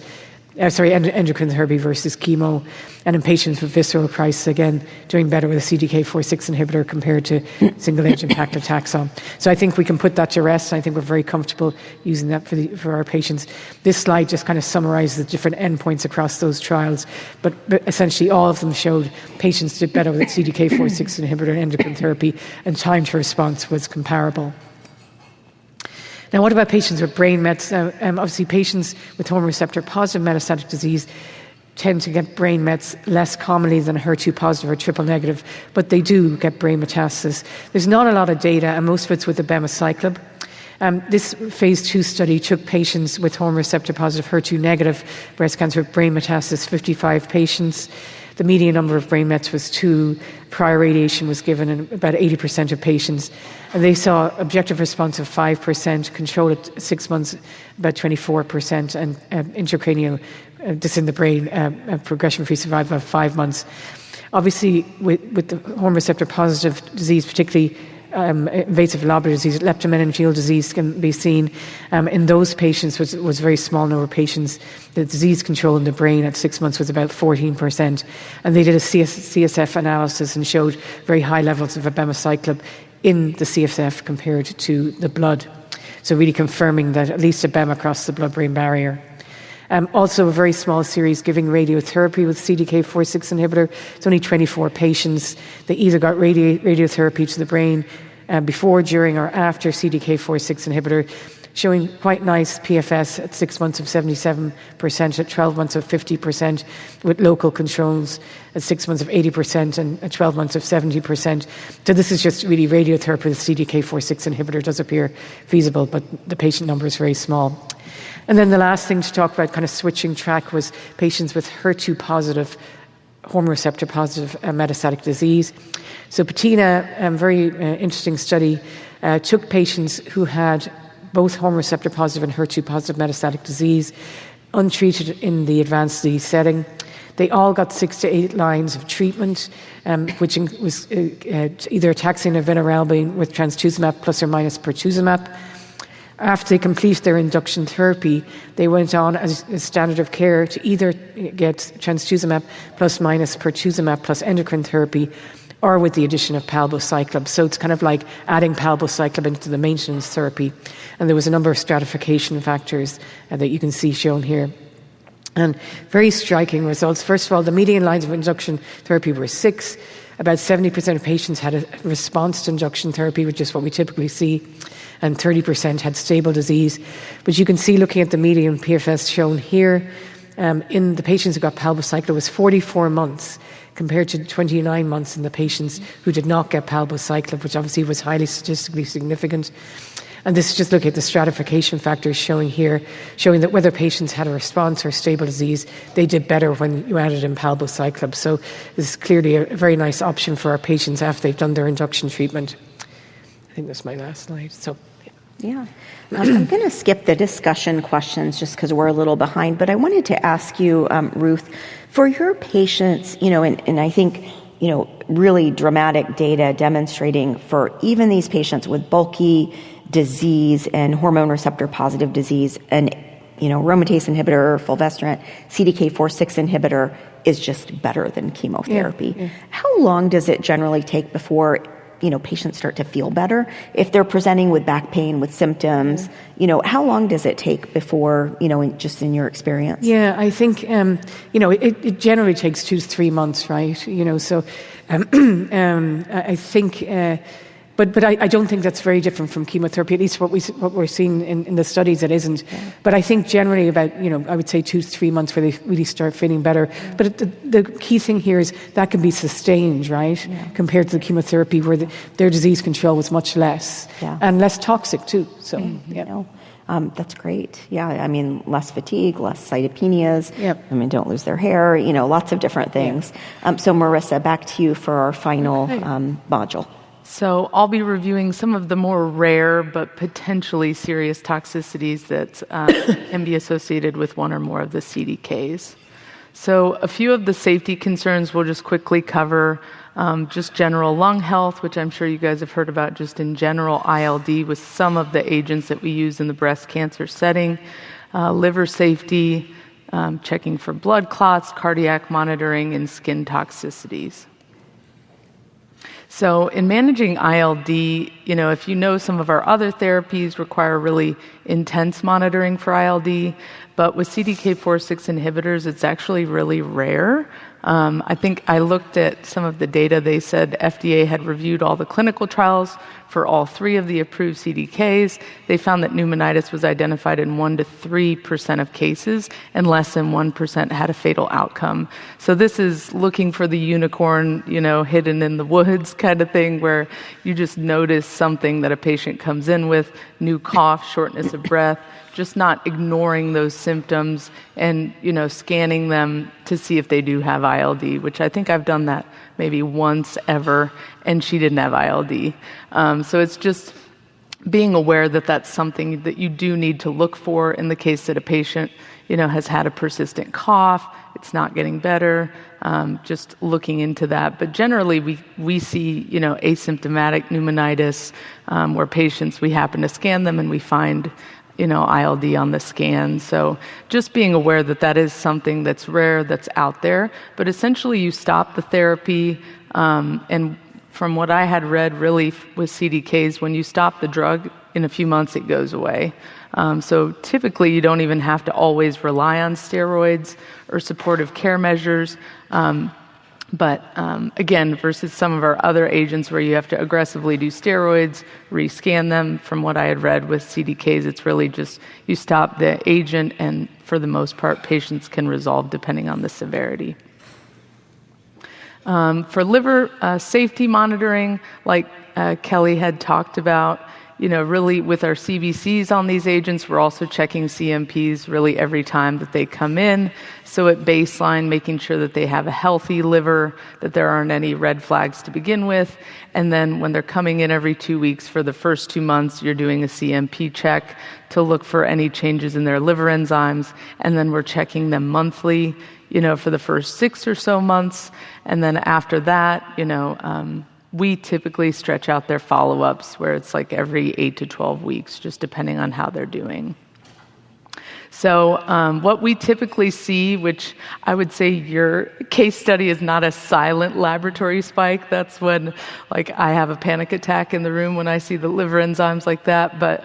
endocrine therapy versus chemo, and in patients with visceral crisis, again, doing better with a CDK4/6 inhibitor compared to single-agent paclitaxel. So I think we can put that to rest. I think we're very comfortable using that for our patients. This slide just kind of summarizes the different endpoints across those trials, but essentially all of them showed patients did better with a CDK4/6 inhibitor and endocrine therapy, and time to response was comparable. Now, what about patients with brain mets? Obviously, patients with hormone receptor positive metastatic disease tend to get brain mets less commonly than HER2 positive or triple negative, but they do get brain metastasis. There's not a lot of data, and most of it's with abemaciclib. This phase 2 study took patients with hormone receptor positive HER2 negative breast cancer with brain metastasis, 55 patients. The median number of brain mets was 2. Prior radiation was given in about 80% of patients. And they saw objective response of 5%, control at 6 months about 24%, and intracranial, this in the brain, progression-free survival of 5 months. Obviously, with the hormone receptor positive disease, particularly invasive lobular disease, leptomeningeal disease can be seen. In those patients, was a very small number of patients. The disease control in the brain at 6 months was about 14%. And they did a CSF analysis and showed very high levels of abemaciclib in the CSF compared to the blood. So really confirming that at least abema crossed the blood-brain barrier. Also a very small series giving radiotherapy with CDK4/6 inhibitor. It's only 24 patients. They either got radiotherapy to the brain before, during, or after CDK4/6 inhibitor, showing quite nice PFS at 6 months of 77%, at 12 months of 50%, with local controls at 6 months of 80% and at 12 months of 70%. So this is just really radiotherapy with CDK4/6 inhibitor does appear feasible, but the patient number is very small. And then the last thing to talk about, kind of switching track, was patients with HER2 positive, hormone receptor positive metastatic disease. So Patina, very interesting study, took patients who had both hormone receptor positive and HER2 positive metastatic disease, untreated in the advanced disease setting. They all got 6 to 8 lines of treatment, which was either taxane or vinorelbine with trastuzumab plus or minus pertuzumab. After they completed their induction therapy, they went on as a standard of care to either get trastuzumab plus minus pertuzumab plus endocrine therapy, or with the addition of palbociclib. So it's kind of like adding palbociclib into the maintenance therapy. And there was a number of stratification factors that you can see shown here. And very striking results. First of all, the median lines of induction therapy were 6. About 70% of patients had a response to induction therapy, which is what we typically see, and 30% had stable disease. But you can see, looking at the median PFS shown here, in the patients who got palbociclib, it was 44 months compared to 29 months in the patients who did not get palbociclib, which obviously was highly statistically significant. And this is just looking at the stratification factors showing that whether patients had a response or stable disease, they did better when you added in palbociclib. So this is clearly a very nice option for our patients after they've done their induction treatment. I think that's my last slide. So, yeah. I'm going to skip the discussion questions just because we're a little behind, but I wanted to ask you, Ruth, for your patients, and I think, really dramatic data demonstrating for even these patients with bulky disease and hormone receptor positive disease, and aromatase inhibitor, fulvestrant, CDK4/6 inhibitor is just better than chemotherapy. Yeah. How long does it generally take before patients start to feel better? If they're presenting with back pain, with symptoms, how long does it take before, just in your experience? Yeah, I think, it generally takes 2 to 3 months, right? So I think, but I don't think that's very different from chemotherapy, at least what we're seeing in the studies, it isn't. Yeah. But I think generally about, I would say 2 to 3 months where they really start feeling better. But the key thing here is that can be sustained, right? Yeah. Compared to the chemotherapy where their disease control was much less and less toxic too. So, that's great. Yeah, I mean, less fatigue, less cytopenias. Yep. I mean, don't lose their hair, lots of different things. Yeah. So Marissa, back to you for our final module. So I'll be reviewing some of the more rare but potentially serious toxicities that can be associated with one or more of the CDKs. So a few of the safety concerns we'll just quickly cover. Just general lung health, which I'm sure you guys have heard about, just in general ILD with some of the agents that we use in the breast cancer setting. Liver safety, checking for blood clots, cardiac monitoring, and skin toxicities. So in managing ILD, if some of our other therapies require really intense monitoring for ILD, but with CDK4/6 inhibitors, it's actually really rare. I think I looked at some of the data. They said FDA had reviewed all the clinical trials for all 3 of the approved CDKs. They found that pneumonitis was identified in 1 to 3% of cases, and less than 1% had a fatal outcome. So this is looking for the unicorn, hidden in the woods kind of thing, where you just notice something that a patient comes in with, new cough, shortness of breath, just not ignoring those symptoms and, scanning them to see if they do have ILD, which I think I've done that maybe once ever, and she didn't have ILD. So it's just being aware that that's something that you do need to look for in the case that a patient, has had a persistent cough, it's not getting better, just looking into that. But generally, we see, asymptomatic pneumonitis where patients, we happen to scan them and we find ILD on the scan. So just being aware that that is something that's rare, that's out there. But essentially, you stop the therapy, and from what I had read, really with CDKs, when you stop the drug, in a few months it goes away. So typically, you don't even have to always rely on steroids or supportive care measures. But again, versus some of our other agents where you have to aggressively do steroids, rescan them, from what I had read with CDKs, it's really just you stop the agent, and for the most part, patients can resolve depending on the severity. For liver safety monitoring, like Kelly had talked about, really with our CBCs on these agents, we're also checking CMPs really every time that they come in. So at baseline, making sure that they have a healthy liver, that there aren't any red flags to begin with. And then when they're coming in every 2 weeks for the first 2 months, you're doing a CMP check to look for any changes in their liver enzymes. And then we're checking them monthly, for the first 6 or so months. And then after that, we typically stretch out their follow-ups where it's like every 8 to 12 weeks, just depending on how they're doing. So what we typically see, which I would say your case study is not a silent laboratory spike. That's when I have a panic attack in the room when I see the liver enzymes like that. But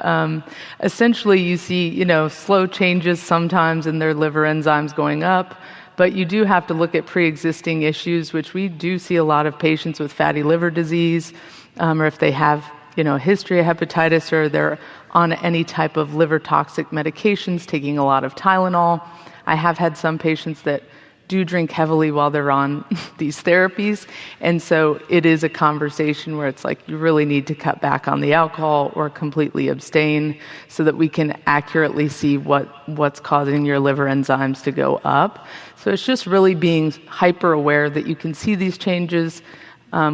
essentially you see, slow changes sometimes in their liver enzymes going up. But you do have to look at pre-existing issues, which we do see a lot of patients with fatty liver disease, or if they have, a history of hepatitis, or they're on any type of liver toxic medications, taking a lot of Tylenol. I have had some patients that do drink heavily while they're on these therapies, and so it is a conversation where it's you really need to cut back on the alcohol or completely abstain so that we can accurately see what's causing your liver enzymes to go up. So it's just really being hyper aware that you can see these changes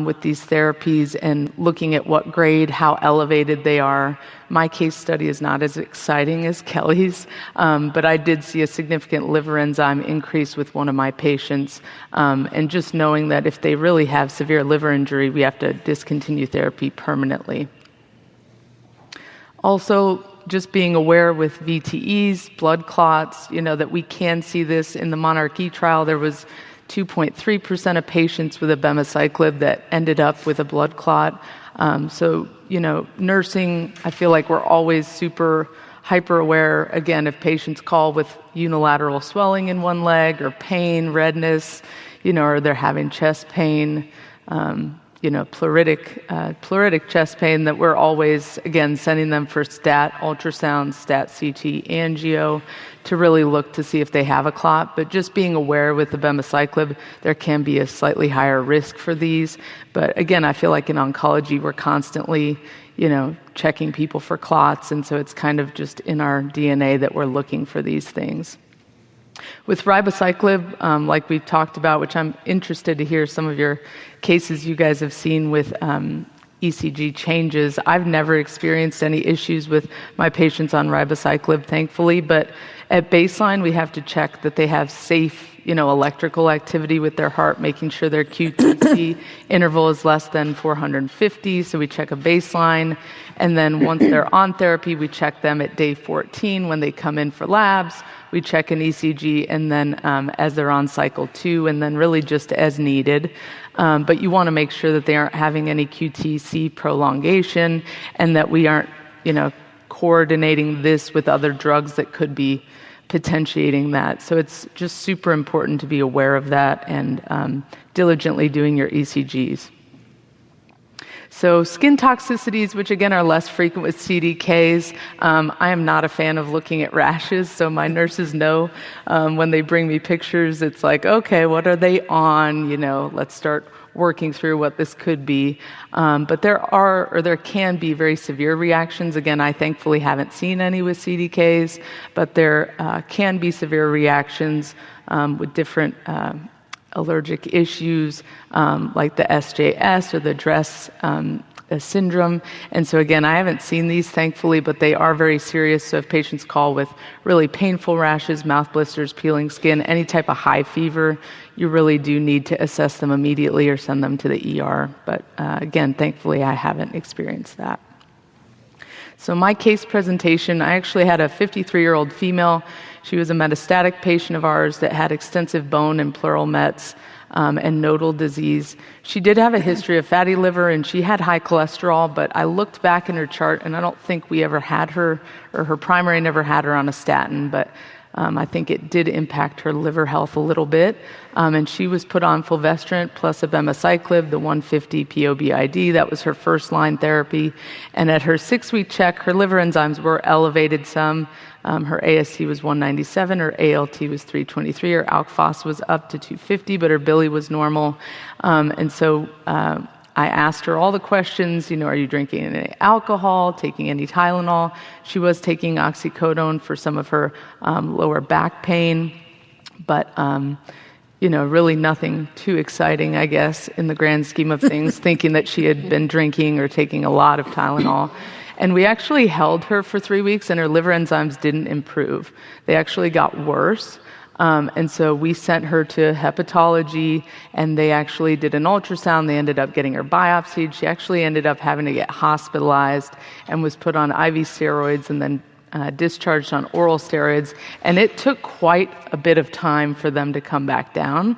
with these therapies and looking at what grade, how elevated they are. My case study is not as exciting as Kelly's, but I did see a significant liver enzyme increase with one of my patients. And just knowing that if they really have severe liver injury, we have to discontinue therapy permanently. Also, just being aware with VTEs, blood clots, that we can see this in the Monarchy trial. There was 2.3% of patients with abemaciclib that ended up with a blood clot. So, nursing, I feel like we're always super hyper aware. Again, if patients call with unilateral swelling in one leg or pain, redness, or they're having chest pain, pleuritic chest pain, that we're always, again, sending them for stat ultrasound, stat CT, angio, to really look to see if they have a clot. But just being aware with the abemaciclib, there can be a slightly higher risk for these. But again, I feel like in oncology, we're constantly, checking people for clots. And so it's kind of just in our DNA that we're looking for these things. With ribociclib, like we've talked about, which I'm interested to hear some of your cases you guys have seen with ECG changes. I've never experienced any issues with my patients on ribociclib, thankfully, but at baseline, we have to check that they have safe, electrical activity with their heart, making sure their QTc interval is less than 450. So we check a baseline. And then once they're on therapy, we check them at day 14 when they come in for labs. We check an ECG, and then as they're on cycle 2, and then really just as needed. But you want to make sure that they aren't having any QTc prolongation, and that we aren't, coordinating this with other drugs that could be potentiating that. So it's just super important to be aware of that and diligently doing your ECGs. So skin toxicities, which again are less frequent with CDKs, I am not a fan of looking at rashes, so my nurses know when they bring me pictures, it's okay, what are they on? Let's start working through what this could be. But there can be very severe reactions. Again, I thankfully haven't seen any with CDKs, but there can be severe reactions with different allergic issues like the SJS or the DRESS syndrome. And so again, I haven't seen these thankfully, but they are very serious. So if patients call with really painful rashes, mouth blisters, peeling skin, any type of high fever, you really do need to assess them immediately or send them to the ER. But again, thankfully, I haven't experienced that. So my case presentation, I actually had a 53-year-old female. She was a metastatic patient of ours that had extensive bone and pleural mets and nodal disease. She did have a history of fatty liver, and she had high cholesterol, but I looked back in her chart, and I don't think we ever had her, or her primary never had her on a statin, but I think it did impact her liver health a little bit. And she was put on fulvestrant plus abemaciclib, the 150 POBID. That was her first-line therapy. And at her 6-week check, her liver enzymes were elevated some. Her AST was 197, her ALT was 323, her alk phos was up to 250, but her bili was normal. And so I asked her all the questions, are you drinking any alcohol, taking any Tylenol? She was taking oxycodone for some of her lower back pain, but really nothing too exciting, I guess, in the grand scheme of things, thinking that she had been drinking or taking a lot of Tylenol. And we actually held her for 3 weeks, and her liver enzymes didn't improve. They actually got worse. And so we sent her to hepatology, and they actually did an ultrasound. They ended up getting her biopsied. She actually ended up having to get hospitalized and was put on IV steroids and then discharged on oral steroids. And it took quite a bit of time for them to come back down.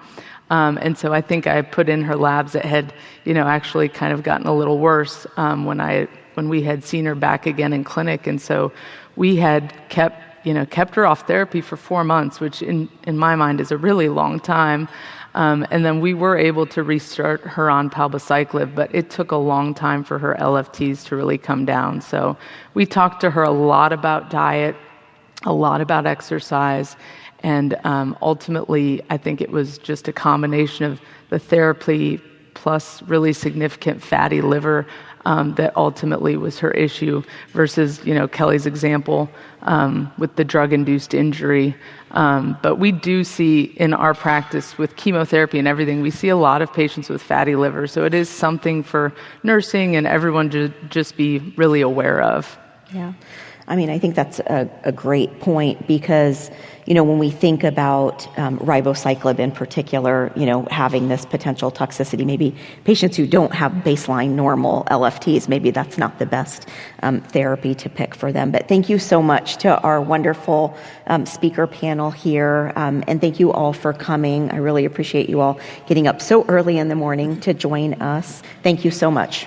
And so I think I put in her labs that had, actually kind of gotten a little worse when we had seen her back again in clinic. And so we had kept her off therapy for 4 months, which in my mind is a really long time. And then we were able to restart her on palbociclib, but it took a long time for her LFTs to really come down. So we talked to her a lot about diet, a lot about exercise, and ultimately I think it was just a combination of the therapy plus really significant fatty liver that ultimately was her issue versus, Kelly's example with the drug-induced injury. But we do see in our practice with chemotherapy and everything, we see a lot of patients with fatty liver. So it is something for nursing and everyone to just be really aware of. Yeah. I think that's a great point because, when we think about ribociclib in particular, having this potential toxicity, maybe patients who don't have baseline normal LFTs, maybe that's not the best therapy to pick for them. But thank you so much to our wonderful speaker panel here, and thank you all for coming. I really appreciate you all getting up so early in the morning to join us. Thank you so much.